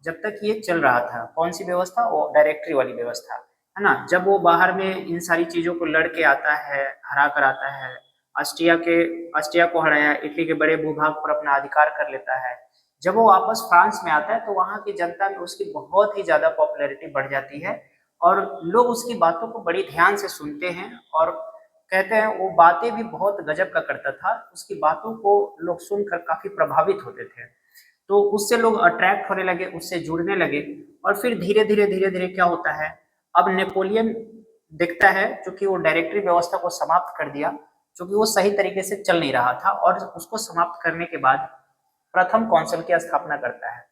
जब तक ये चल रहा था। कौन सी व्यवस्था, वो डायरेक्टरी वाली व्यवस्था है ना। जब वो बाहर में इन सारी चीजों को लड़के आता है, हरा कर आता है, ऑस्ट्रिया को हराया, इटली के बड़े भूभाग पर अपना अधिकार कर लेता है। जब वो वापस फ्रांस में आता है तो वहां की जनता में उसकी बहुत ही ज्यादा पॉपुलैरिटी बढ़ जाती है और लोग उसकी बातों को बड़ी ध्यान से सुनते हैं और कहते हैं वो बातें भी बहुत गजब का करता था, उसकी बातों को लोग सुनकर काफी प्रभावित होते थे। तो उससे लोग अट्रैक्ट होने लगे, उससे जुड़ने लगे। और फिर धीरे धीरे क्या होता है, अब नेपोलियन देखता है क्योंकि वो डायरेक्टरी व्यवस्था को समाप्त कर दिया, क्योंकि वो सही तरीके से चल नहीं रहा था, और उसको समाप्त करने के बाद प्रथम कौंसिल की स्थापना करता है।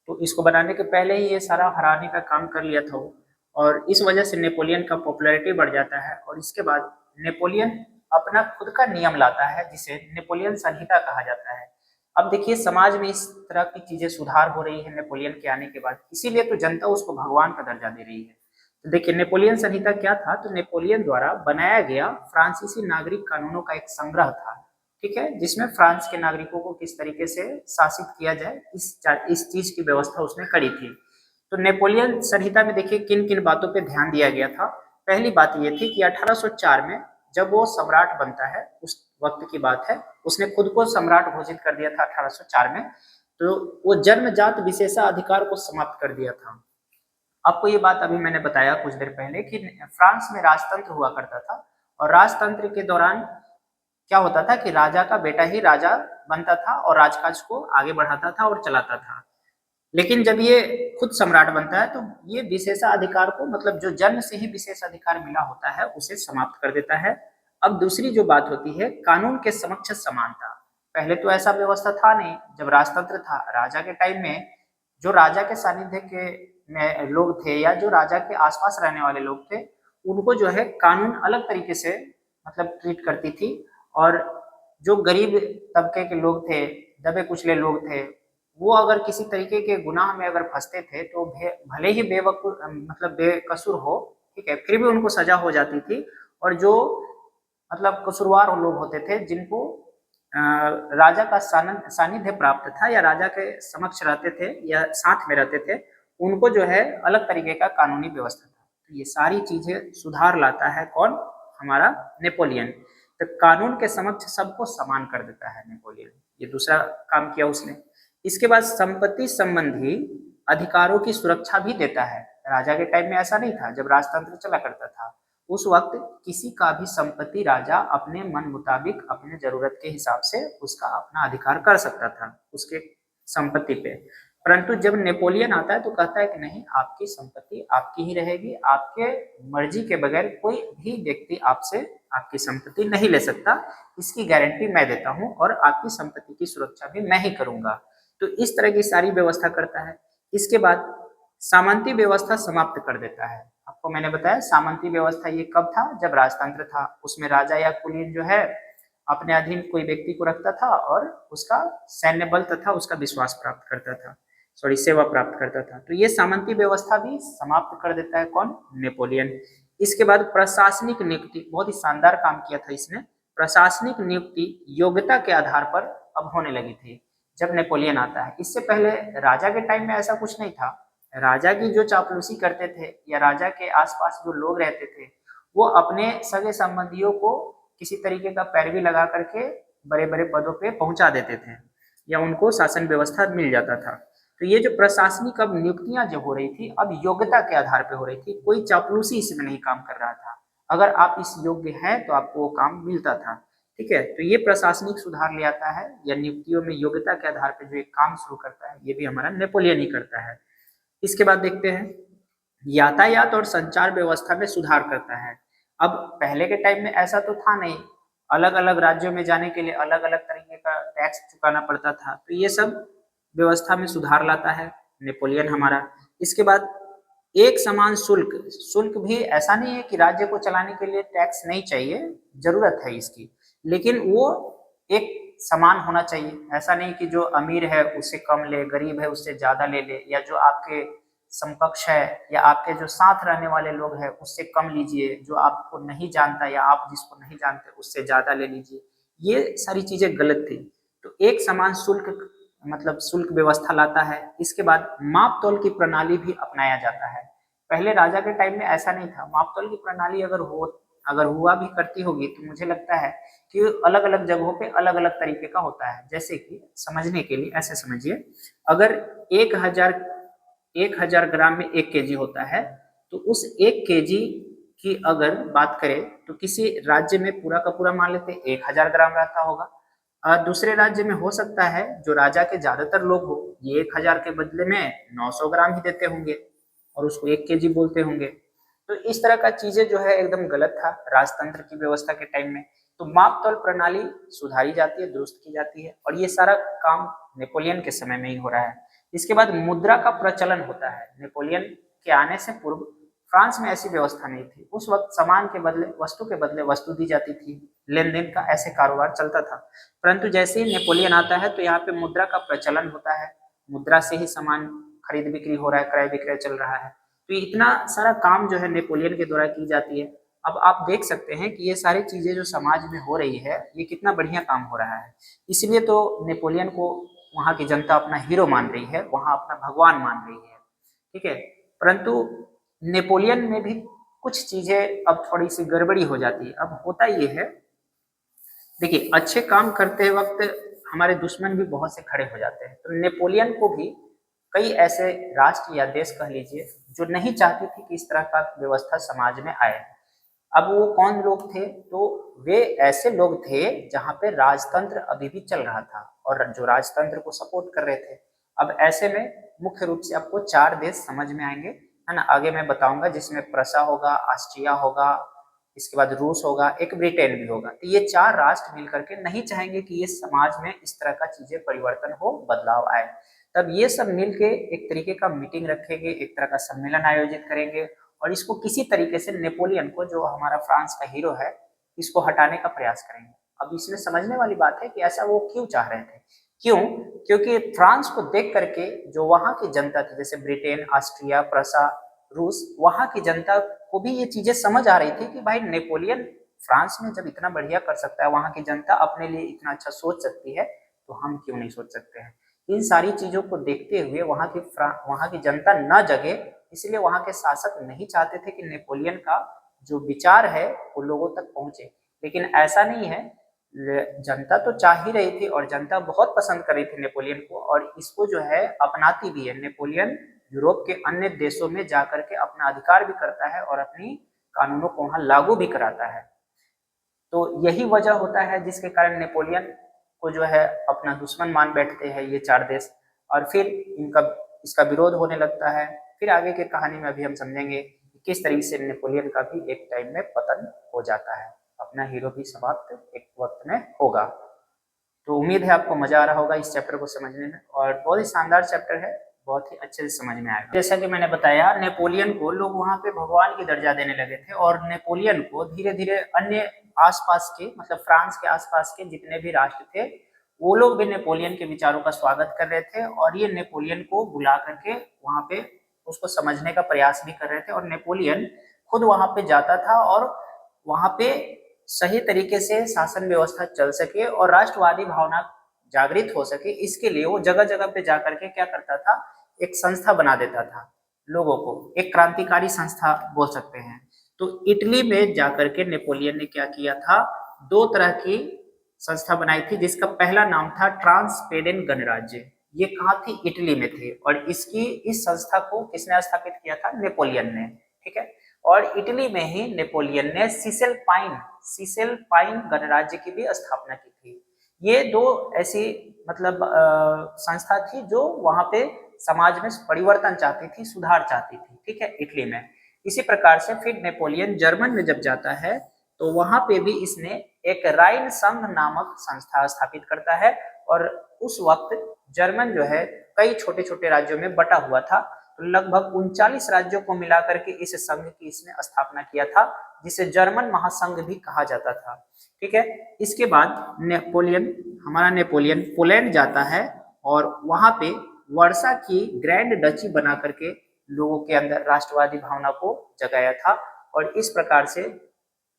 तो इसको बनाने के पहले ही ये सारा हराने का काम कर लिया था वो, और इस वजह से नेपोलियन का पॉपुलैरिटी बढ़ जाता है। और इसके बाद नेपोलियन अपना खुद का नियम लाता है जिसे नेपोलियन संहिता कहा जाता है। अब देखिए समाज में इस तरह की चीजें सुधार हो रही है नेपोलियन के आने के बाद, इसीलिए तो जनता उसको भगवान का दर्जा दे रही है। तो देखिए नेपोलियन संहिता क्या था, तो नेपोलियन द्वारा बनाया गया फ्रांसीसी नागरिक कानूनों का एक संग्रह था, ठीक है, जिसमें फ्रांस के नागरिकों को किस तरीके से शासित किया जाए इस चीज की व्यवस्था उसने करी थी। तो नेपोलियन संहिता में देखिए किन किन बातों पे ध्यान दिया गया था। पहली बात ये थी कि 1804 में जब वो सम्राट बनता है, उस वक्त की बात है, उसने खुद को सम्राट घोषित कर दिया था 1804 में। तो वो जन्मजात विशेषाधिकार को समाप्त कर दिया था। आपको ये बात अभी मैंने बताया कुछ देर पहले कि फ्रांस में राजतंत्र हुआ करता था, और राजतंत्र के दौरान क्या होता था कि राजा का बेटा ही राजा बनता था और राजकाज को आगे बढ़ाता था और चलाता था। लेकिन जब ये खुद सम्राट बनता है तो ये विशेषाधिकार को, मतलब जो जन्म से ही विशेषाधिकार मिला होता है, उसे समाप्त कर देता है। अब दूसरी जो बात होती है कानून के समक्ष समानता। पहले तो ऐसा व्यवस्था था नहीं, जब राजतंत्र था राजा के टाइम में जो राजा के सानिध्य के में लोग थे या जो राजा के आसपास रहने वाले लोग थे, उनको जो है कानून अलग तरीके से मतलब ट्रीट करती थी। और जो गरीब तबके के लोग थे, दबे कुचले लोग थे, वो अगर किसी तरीके के गुनाह में अगर फंसते थे तो भले ही बेवकूफ मतलब बेकसूर हो, ठीक है, फिर भी उनको सजा हो जाती थी। और जो मतलब कसूरवार लोग होते थे जिनको राजा का सानिध्य प्राप्त था या राजा के समक्ष रहते थे या साथ में रहते थे, उनको जो है अलग तरीके का कानूनी व्यवस्था था। तो ये सारी चीजें सुधार लाता है कौन, हमारा नेपोलियन। तो कानून के समक्ष सबको समान कर देता है नेपोलियन, ये दूसरा काम किया उसने। इसके बाद संपत्ति संबंधी अधिकारों की सुरक्षा भी देता है। राजा के टाइम में ऐसा नहीं था, जब राजतंत्र चला करता था उस वक्त किसी का भी संपत्ति राजा अपने मन मुताबिक अपने जरूरत के हिसाब से उसका अपना अधिकार कर सकता था उसके संपत्ति पे। परंतु जब नेपोलियन आता है तो कहता है कि नहीं, आपकी संपत्ति आपकी ही रहेगी, आपके मर्जी के बगैर कोई भी व्यक्ति आपसे आपकी संपत्ति नहीं ले सकता, इसकी गारंटी मैं देता हूं और आपकी संपत्ति की सुरक्षा भी मैं ही करूंगा। तो इस तरह की सारी व्यवस्था करता है। इसके बाद सामंती व्यवस्था समाप्त कर देता है। आपको मैंने बताया सामंती व्यवस्था ये कब था, जब राजतंत्र था, उसमें राजा या कुलीन जो है अपने अधीन कोई व्यक्ति को रखता था और उसका सैन्य बल तथा उसका विश्वास प्राप्त करता था, सेवा प्राप्त करता था। तो ये सामंती व्यवस्था भी समाप्त कर देता है कौन, नेपोलियन। इसके बाद प्रशासनिक नियुक्ति, बहुत ही शानदार काम किया था इसने। प्रशासनिक नियुक्ति योग्यता के आधार पर अब होने लगी थी जब नेपोलियन आता है। इससे पहले राजा के टाइम में ऐसा कुछ नहीं था। राजा की जो चापलूसी करते थे या राजा के आसपास जो लोग रहते थे, वो अपने सगे संबंधियों को किसी तरीके का पैरवी लगा करके बड़े बड़े पदों पे पहुंचा देते थे या उनको शासन व्यवस्था मिल जाता था। तो ये जो प्रशासनिक अब नियुक्तियां जो हो रही थी, अब योग्यता के आधार पे हो रही थी, कोई चापलूसी इसमें नहीं काम कर रहा था। अगर आप इस योग्य हैं तो आपको वो काम मिलता था, ठीक है। तो ये प्रशासनिक सुधार ले आता है या नियुक्तियों में योग्यता के आधार पर जो एक काम शुरू करता है, ये भी हमारा नेपोलियन ही करता है। इसके बाद देखते हैं यातायात और संचार व्यवस्था में सुधार करता है। अब पहले के टाइम में ऐसा तो था नहीं, अलग अलग राज्यों में जाने के लिए अलग अलग तरीके का टैक्स चुकाना पड़ता था, तो ये सब व्यवस्था में सुधार लाता है नेपोलियन हमारा। इसके बाद एक समान शुल्क, शुल्क भी ऐसा नहीं है कि राज्य को चलाने के लिए टैक्स नहीं चाहिए, जरूरत है इसकी, लेकिन वो एक समान होना चाहिए। ऐसा नहीं कि जो अमीर है उससे कम ले, गरीब है उससे ज्यादा ले ले, या जो आपके समकक्ष है या आपके जो साथ रहने वाले लोग हैं उससे कम लीजिए, जो आपको नहीं जानता या आप जिसको नहीं जानते उससे ज्यादा ले लीजिए। ये सारी चीजें गलत थी। तो एक समान शुल्क मतलब शुल्क व्यवस्था लाता है। इसके बाद माप तौल की प्रणाली भी अपनाया जाता है। पहले राजा के टाइम में ऐसा नहीं था। माप तौल की प्रणाली अगर हुआ भी करती होगी तो मुझे लगता है कि अलग अलग जगहों पे अलग अलग तरीके का होता है। जैसे कि समझने के लिए ऐसे समझिए, अगर 1000 ग्राम में 1 केजी होता है, तो उस 1 kg की अगर बात करें तो किसी राज्य में पूरा का पूरा मान लेते 1000 ग्राम रहता होगा, दूसरे राज्य में हो सकता है जो राजा के ज्यादातर लोग हो ये 1000 के बदले में 900 ग्राम ही देते होंगे और उसको 1 kg बोलते होंगे। तो इस तरह का चीजें जो है एकदम गलत था राजतंत्र की व्यवस्था के टाइम में। तो माप तौल प्रणाली सुधारी जाती है, दुरुस्त की जाती है और ये सारा काम नेपोलियन के समय में ही हो रहा है। इसके बाद मुद्रा का प्रचलन होता है। नेपोलियन के आने से पूर्व फ्रांस में ऐसी व्यवस्था नहीं थी। उस वक्त सामान के बदले वस्तु दी जाती थी, लेन देन का ऐसे कारोबार चलता था। परंतु जैसे ही नेपोलियन आता है तो यहाँ पे मुद्रा का प्रचलन होता है, मुद्रा से ही सामान खरीद बिक्री हो रहा है, क्रय विक्रय चल रहा है। तो इतना सारा काम जो है नेपोलियन के द्वारा की जाती है। अब आप देख सकते हैं कि ये सारी चीजें जो समाज में हो रही है ये कितना बढ़िया काम हो रहा है। इसलिए तो नेपोलियन को वहां की जनता अपना हीरो मान रही है, वहां अपना भगवान मान रही है, ठीक है। परंतु नेपोलियन में भी कुछ चीजें अब थोड़ी सी गड़बड़ी हो जाती है। अब होता ये है, देखिए अच्छे काम करते वक्त हमारे दुश्मन भी बहुत से खड़े हो जाते हैं। तो नेपोलियन को भी कई ऐसे राष्ट्र या देश कह लीजिए जो नहीं चाहती थी कि इस तरह का व्यवस्था समाज में आए। अब वो कौन लोग थे? तो वे ऐसे लोग थे जहां पे राजतंत्र अभी भी चल रहा था और जो राजतंत्र को सपोर्ट कर रहे थे। अब ऐसे में मुख्य रूप से आपको 4 देश समझ में आएंगे, है ना, आगे मैं बताऊंगा, जिसमें प्रसा होगा, ऑस्ट्रिया होगा, इसके बाद रूस होगा, एक ब्रिटेन भी होगा। तो ये 4 राष्ट्र मिलकर के नहीं चाहेंगे कि ये समाज में इस तरह का चीजें परिवर्तन हो, बदलाव आए। तब ये सब मिलके एक तरीके का मीटिंग रखेंगे, एक तरह का सम्मेलन आयोजित करेंगे और इसको किसी तरीके से नेपोलियन को, जो हमारा फ्रांस का हीरो है, इसको हटाने का प्रयास करेंगे। अब इसमें समझने वाली बात है कि ऐसा वो क्यों चाह रहे थे। क्यों? क्योंकि फ्रांस को देख करके जो वहां की जनता थी, जैसे ब्रिटेन, ऑस्ट्रिया, प्रसा, रूस, वहां की जनता को भी ये चीजें समझ आ रही थी कि भाई नेपोलियन फ्रांस में जब इतना बढ़िया कर सकता है, वहां की जनता अपने लिए इतना अच्छा सोच सकती है, तो हम क्यों नहीं सोच सकते हैं। इन सारी चीजों को देखते हुए वहां की जनता न जगे, इसलिए वहां के शासक नहीं चाहते थे कि नेपोलियन का जो विचार है वो लोगों तक पहुंचे। लेकिन ऐसा नहीं है, जनता तो चाह ही रही थी और जनता बहुत पसंद कर रही थी नेपोलियन को और इसको जो है अपनाती भी है। नेपोलियन यूरोप के अन्य देशों में जाकर के अपना अधिकार भी करता है और अपनी कानूनों को वहां लागू भी कराता है। तो यही वजह होता है जिसके कारण नेपोलियन को जो है अपना दुश्मन मान बैठते हैं ये 4 देश और फिर इसका विरोध होने लगता है। फिर आगे की कहानी में अभी हम समझेंगे कि किस तरीके से नेपोलियन का भी एक टाइम में पतन हो जाता है, अपना हीरो भी समाप्त एक वक्त में होगा। तो उम्मीद है आपको मजा आ रहा होगा इस चैप्टर को समझने में और बहुत ही शानदार चैप्टर है, बहुत ही अच्छे से समझ में आएगा। जैसा कि मैंने बताया, नेपोलियन को लोग वहां पे भगवान की दर्जा देने लगे थे और नेपोलियन को धीरे धीरे अन्य आसपास के, मतलब फ्रांस के आसपास के जितने भी राष्ट्र थे वो लोग भी नेपोलियन के विचारों का स्वागत कर रहे थे और ये नेपोलियन को बुला करके वहां पे उसको समझने का प्रयास भी कर रहे थे। और नेपोलियन खुद वहां पे जाता था और वहां पे सही तरीके से शासन व्यवस्था चल सके और राष्ट्रवादी भावना जागृत हो सके, इसके लिए वो जगह जगह पे जाकर के क्या करता था, एक संस्था बना देता था लोगों को, एक क्रांतिकारी संस्था बोल सकते हैं। तो इटली में जाकर के नेपोलियन ने क्या किया था, 2 तरह की संस्था बनाई थी जिसका पहला नाम था ट्रांसपेडेन गणराज्य। ये कहाँ थी? इटली में थे और इस संस्था को किसने स्थापित किया था? नेपोलियन ने, ठीक है। और इटली में ही नेपोलियन ने सीसेल पाइन गणराज्य की भी स्थापना की थी। ये 2 ऐसी मतलब संस्था थी जो वहां पे समाज में परिवर्तन चाहती थी, सुधार चाहती थी, ठीक है, इटली में। इसी प्रकार से फिर नेपोलियन जर्मन में जब जाता है तो वहां पे भी इसने एक राइन संघ नामक संस्था स्थापित करता है और उस वक्त जर्मन जो है कई छोटे छोटे राज्यों में बटा हुआ था। तो लगभग 39 राज्यों को मिलाकर के इस संघ की इसने स्थापना किया था, जिसे जर्मन महासंघ भी कहा जाता था, ठीक है। इसके बाद हमारा नेपोलियन पोलैंड जाता है और वहां पे वर्षा की ग्रैंड डची बना करके लोगों के अंदर राष्ट्रवादी भावना को जगाया था और इस प्रकार से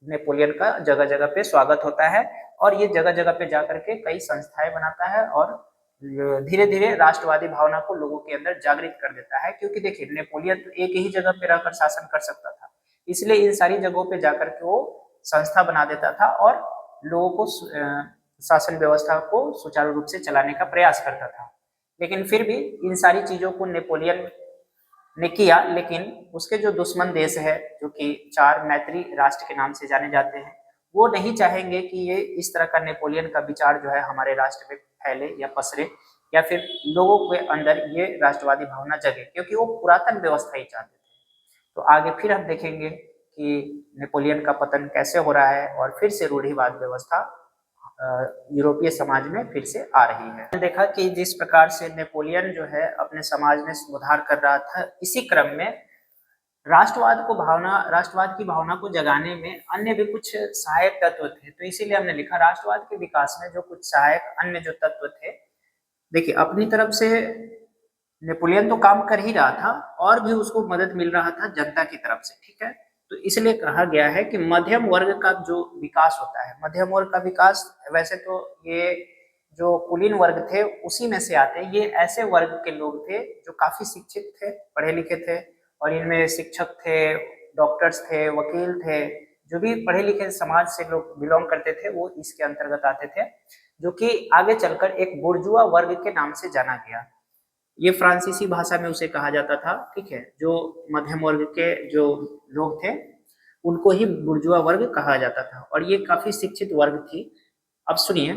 नेपोलियन का जगह जगह पे स्वागत होता है और ये जगह जगह पे जाकर के कई संस्थाएं बनाता है और धीरे धीरे राष्ट्रवादी भावना को लोगों के अंदर जागृत कर देता है। क्योंकि देखिए नेपोलियन तो एक ही जगह पे रहकर शासन कर सकता था, इसलिए इन सारी जगहों पे जाकर के वो संस्था बना देता था और लोगों को शासन व्यवस्था को सुचारू रूप से चलाने का प्रयास करता था। लेकिन फिर भी इन सारी चीजों को नेपोलियन ने किया, लेकिन उसके जो दुश्मन देश है, जो कि चार मैत्री राष्ट्र के नाम से जाने जाते हैं, वो नहीं चाहेंगे कि ये इस तरह का नेपोलियन का विचार जो है हमारे राष्ट्र में फैले या पसरे, या फिर लोगों के अंदर ये राष्ट्रवादी भावना जगे, क्योंकि वो पुरातन व्यवस्था ही चाहते थे। तो आगे फिर हम देखेंगे कि नेपोलियन का पतन कैसे हो रहा है और फिर से रूढ़िवाद व्यवस्था यूरोपीय समाज में फिर से आ रही है। हमने देखा कि जिस प्रकार से नेपोलियन जो है अपने समाज में सुधार कर रहा था, इसी क्रम में राष्ट्रवाद की भावना को जगाने में अन्य भी कुछ सहायक तत्व थे। तो इसीलिए हमने लिखा राष्ट्रवाद के विकास में जो कुछ सहायक अन्य जो तत्व थे। देखिए, अपनी तरफ से नेपोलियन तो काम कर ही रहा था और भी उसको मदद मिल रहा था जनता की तरफ से, ठीक है। तो इसलिए कहा गया है कि मध्यम वर्ग का जो विकास होता है, मध्यम वर्ग का विकास, वैसे तो ये जो कुलीन वर्ग थे उसी में से आते हैं। ये ऐसे वर्ग के लोग थे जो काफी शिक्षित थे, पढ़े लिखे थे, और इनमें शिक्षक थे, डॉक्टर्स थे, वकील थे, जो भी पढ़े लिखे समाज से लोग बिलोंग करते थे वो इसके अंतर्गत आते थे, जो कि आगे चलकर एक बुर्जुआ वर्ग के नाम से जाना गया। ये फ्रांसीसी भाषा में उसे कहा जाता था, ठीक है। जो मध्यम वर्ग के जो लोग थे उनको ही बुर्जुआ वर्ग कहा जाता था, और ये काफी शिक्षित वर्ग थी। अब सुनिए,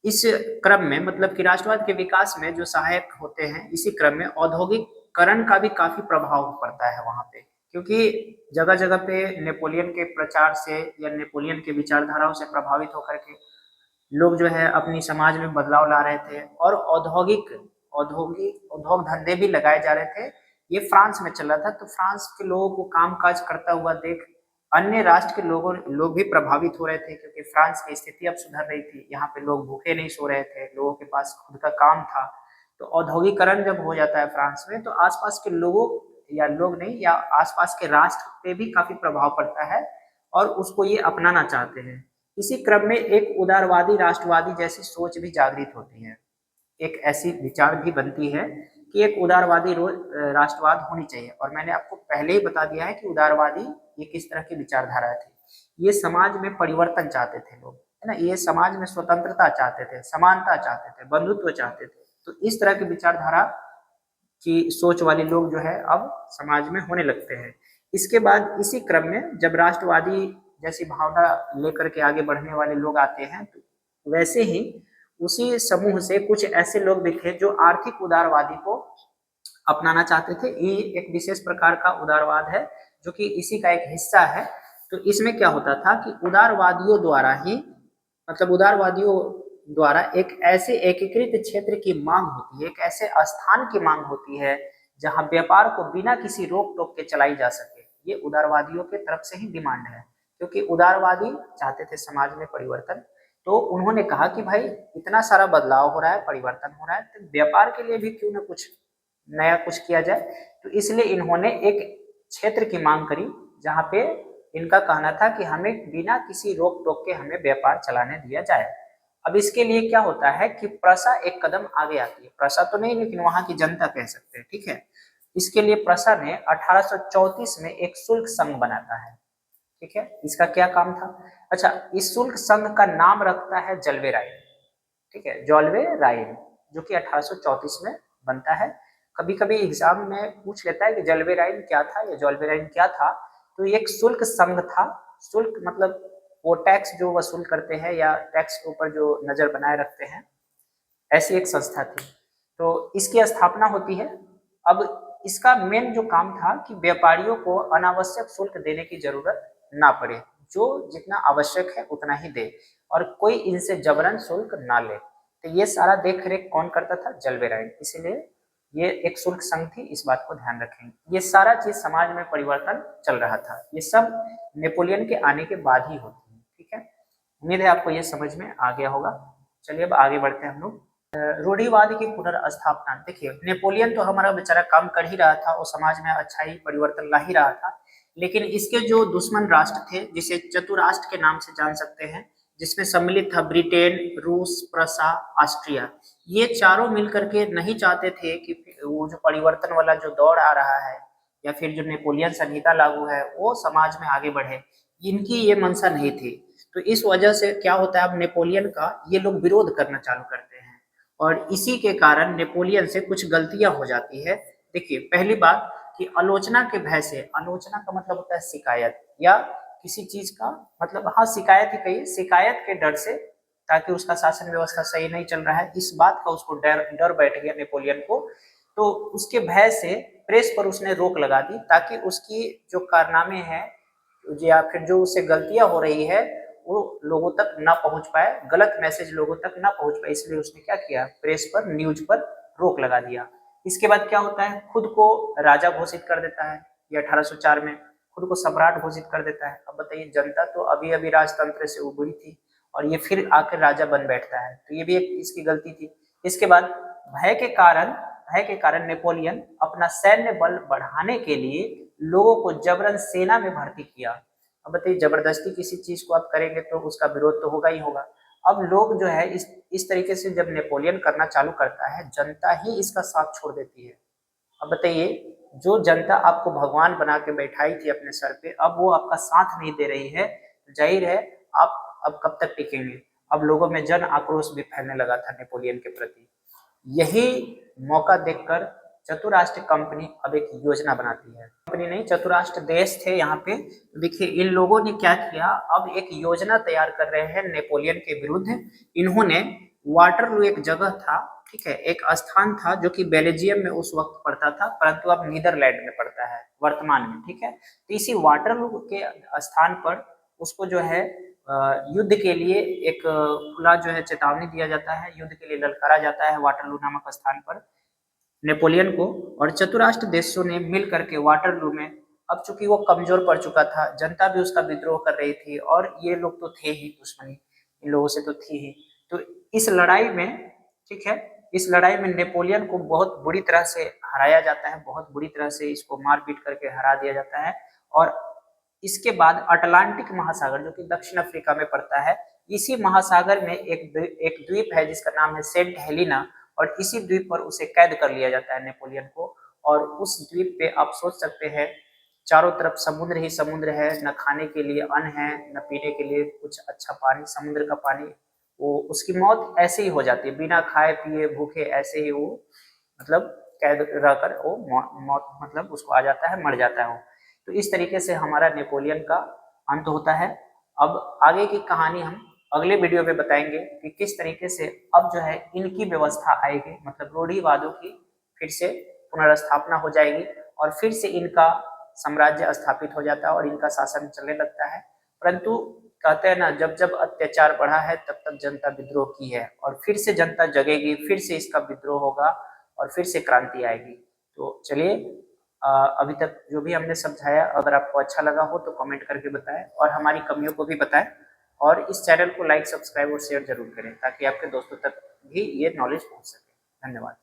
इस क्रम में मतलब कि राष्ट्रवाद के विकास में जो सहायक होते हैं, इसी क्रम में औद्योगिकरण का भी काफी प्रभाव पड़ता है वहां पे, क्योंकि जगह जगह पे नेपोलियन के प्रचार से या नेपोलियन के विचारधाराओं से प्रभावित होकर के लोग जो है अपनी समाज में बदलाव ला रहे थे, और उद्योग धंधे भी लगाए जा रहे थे। ये फ्रांस में चल रहा था, तो फ्रांस के लोगों को कामकाज करता हुआ देख अन्य राष्ट्र के लोग भी प्रभावित हो रहे थे, क्योंकि फ्रांस की स्थिति अब सुधर रही थी। यहाँ पे लोग भूखे नहीं सो रहे थे, लोगों के पास खुद का काम था। तो औद्योगिकरण जब हो जाता है फ्रांस में, तो आसपास के लोगों या लोग नहीं या आसपास के राष्ट्र पे भी काफी प्रभाव पड़ता है, और उसको ये अपनाना चाहते हैं। इसी क्रम में एक उदारवादी राष्ट्रवादी जैसी सोच भी जागृत होती है। एक ऐसी विचार भी बनती है कि एक उदारवादी राष्ट्रवाद होनी चाहिए। और मैंने आपको पहले ही बता दिया है कि उदारवादी ये किस तरह की विचारधारा थी। ये समाज में परिवर्तन चाहते थे लोग, है ना। ये समाज में स्वतंत्रता चाहते थे, समानता चाहते थे, बंधुत्व चाहते थे। तो इस तरह की विचारधारा की सोच वाले लोग जो है अब समाज में होने लगते हैं। इसके बाद इसी क्रम में जब राष्ट्रवादी जैसी भावना लेकर के आगे बढ़ने वाले लोग आते हैं, तो वैसे ही उसी समूह से कुछ ऐसे लोग दिखे जो आर्थिक उदारवादी को अपनाना चाहते थे। ये एक विशेष प्रकार का उदारवाद है जो कि इसी का एक हिस्सा है। तो इसमें क्या होता था कि उदारवादियों द्वारा ही मतलब उदारवादियों द्वारा एक ऐसे एकीकृत क्षेत्र की मांग होती है, एक ऐसे स्थान की मांग होती है जहां व्यापार को बिना किसी रोक टोक के चलाई जा सके। ये उदारवादियों के तरफ से ही डिमांड है, क्योंकि उदारवादी चाहते थे समाज में परिवर्तन। तो उन्होंने कहा कि भाई इतना सारा बदलाव हो रहा है, परिवर्तन हो रहा है, तो व्यापार के लिए भी क्यों ना कुछ नया कुछ किया जाए। तो इसलिए इन्होंने एक क्षेत्र की मांग करी जहां पे इनका कहना था कि हमें बिना किसी रोक टोक के हमें व्यापार चलाने दिया जाए। अब इसके लिए क्या होता है कि प्रसा एक कदम आगे आती है। प्रसा तो नहीं, लेकिन वहां की जनता कह सकते हैं, ठीक है। इसके लिए प्रसा ने 1834 में एक शुल्क संघ बनाता है, ठीक है। इसका क्या काम था? अच्छा, इस शुल्क संघ का नाम रखता है जलवे राइन, ठीक है, जॉल्वे राइन, जो कि 1834 में बनता है। कभी कभी एग्जाम में पूछ लेता है कि जलवे राइन क्या था या जॉल्वे राइन क्या था। तो एक शुल्क संघ था। शुल्क मतलब वो टैक्स जो वसूल करते हैं या टैक्स के ऊपर जो नजर बनाए रखते हैं, ऐसी एक संस्था थी। तो इसकी स्थापना होती है। अब इसका मेन जो काम था कि व्यापारियों को अनावश्यक शुल्क देने की जरूरत ना पड़े, जो जितना आवश्यक है उतना ही दे, और कोई इनसे जबरन शुल्क ना ले। तो ये सारा देख रेख कौन करता था? जलवे राइन। इसीलिए ये एक शुल्क संघ थी, इस बात को ध्यान रखेंगे। ये सारा चीज समाज में परिवर्तन चल रहा था। ये सब नेपोलियन के आने के बाद ही होती है, ठीक है। उम्मीद है आपको ये समझ में आ गया होगा। चलिए अब आगे बढ़ते हैं हम लोग। रूढ़िवाद की पुनर्स्थापना। देखिए, नेपोलियन तो हमारा बेचारा काम कर ही रहा था, वो समाज में अच्छा ही परिवर्तन ला ही रहा था, लेकिन इसके जो दुश्मन राष्ट्र थे, जिसे चतुराष्ट्र के नाम से जान सकते हैं, जिसमें सम्मिलित था ब्रिटेन, रूस, प्रसा, ऑस्ट्रिया, ये चारों मिलकर के नहीं चाहते थे कि वो जो परिवर्तन वाला जो दौर आ रहा है या फिर जो नेपोलियन संहिता लागू है वो समाज में आगे बढ़े। इनकी ये मंशा नहीं थी। तो इस वजह से क्या होता है, अब नेपोलियन का ये लोग विरोध करना चालू करते हैं, और इसी के कारण नेपोलियन से कुछ गलतियां हो जाती है। देखिए, पहली बात, कि आलोचना के भय से, आलोचना का मतलब होता है शिकायत, या किसी चीज का मतलब, हाँ शिकायत ही कहिए, शिकायत के डर से, ताकि उसका शासन व्यवस्था सही नहीं चल रहा है, इस बात का उसको डर डर बैठ गया नेपोलियन को। तो उसके भय से प्रेस पर उसने रोक लगा दी, ताकि उसकी जो कारनामे हैं या फिर जो उससे गलतियां हो रही है वो लोगों तक ना पहुंच पाए, गलत मैसेज लोगों तक ना पहुंच पाए, इसलिए उसने क्या किया, प्रेस पर, न्यूज पर रोक लगा दिया। इसके बाद क्या होता है, खुद को राजा घोषित कर देता है, ये 1804 में खुद को सम्राट घोषित कर देता है। अब बताइए, जनता तो अभी अभी राजतंत्र से उबरी थी और ये फिर आकर राजा बन बैठता है, तो ये भी एक इसकी गलती थी। इसके बाद भय के कारण भय के कारण नेपोलियन अपना सैन्य बल बढ़ाने के लिए लोगों को जबरन सेना में भर्ती किया। अब बताइए, जबरदस्ती किसी चीज को आप करेंगे तो उसका विरोध तो होगा ही होगा। अब लोग जो है इस तरीके से जब नेपोलियन करना चालू करता है, जनता ही इसका साथ छोड़ देती है। अब बताइए, जो जनता आपको भगवान बना के बैठाई थी अपने सर पे, अब वो आपका साथ नहीं दे रही है, जाहिर है आप अब कब तक टिकेंगे। अब लोगों में जन आक्रोश भी फैलने लगा था नेपोलियन के प्रति। यही मौका देखकर चतुराष्ट्र कंपनी अब एक योजना बनाती है, कंपनी नहीं, चतुराष्ट्र देश थे यहाँ पे। देखिए इन लोगों ने क्या किया, अब एक योजना तैयार कर रहे हैं नेपोलियन के विरुद्ध। इन्होंने वाटरलू एक जगह था, ठीक है, एक स्थान था जो कि बेल्जियम में उस वक्त पड़ता था, परंतु अब नीदरलैंड में पड़ता है वर्तमान में, ठीक है। तो इसी वाटरलू के स्थान पर उसको जो है युद्ध के लिए एक खुला जो है चेतावनी दिया जाता है, युद्ध के लिए ललकारा जाता है वाटरलू नामक स्थान पर नेपोलियन को। और चतुराष्ट्र देशों ने मिल करके वाटरलू में, अब चूंकि वो कमजोर पड़ चुका था, जनता भी उसका विद्रोह कर रही थी और ये लोग तो थे ही, दुश्मनी इन लोगों से तो थी ही। तो इस लड़ाई में, ठीक है, इस लड़ाई में नेपोलियन को बहुत बुरी तरह से हराया जाता है, बहुत बुरी तरह से इसको मार पीट करके हरा दिया जाता है। और इसके बाद अटलांटिक महासागर, जो कि दक्षिण अफ्रीका में पड़ता है, इसी महासागर में एक द्वीप है जिसका नाम है सेंट हेलिना, और इसी द्वीप पर उसे कैद कर लिया जाता है नेपोलियन को। और उस द्वीप पे आप सोच सकते हैं, चारों तरफ समुद्र ही समुद्र है, न खाने के लिए अन्न है, न पीने के लिए कुछ अच्छा पानी, समुद्र का पानी। वो उसकी मौत ऐसे ही हो जाती है, बिना खाए पिए भूखे ऐसे ही वो मतलब कैद रहकर वो मौत मतलब उसको आ जाता है, मर जाता है वो। तो इस तरीके से हमारा नेपोलियन का अंत होता है। अब आगे की कहानी हम अगले वीडियो में बताएंगे कि किस तरीके से अब जो है इनकी व्यवस्था आएगी, मतलब रूढ़िवादों की फिर से पुनर्स्थापना हो जाएगी और फिर से इनका साम्राज्य स्थापित हो जाता है और इनका शासन चलने लगता है। परंतु कहते हैं ना, जब जब अत्याचार बढ़ा है तब तब जनता विद्रोह की है, और फिर से जनता जगेगी, फिर से इसका विद्रोह होगा और फिर से क्रांति आएगी। तो चलिए, अभी तक जो भी हमने समझाया, अगर आपको अच्छा लगा हो तो कमेंट करके बताएं और हमारी कमियों को भी बताएं, और इस चैनल को लाइक, सब्सक्राइब और शेयर जरूर करें ताकि आपके दोस्तों तक भी ये नॉलेज पहुंच सके। धन्यवाद।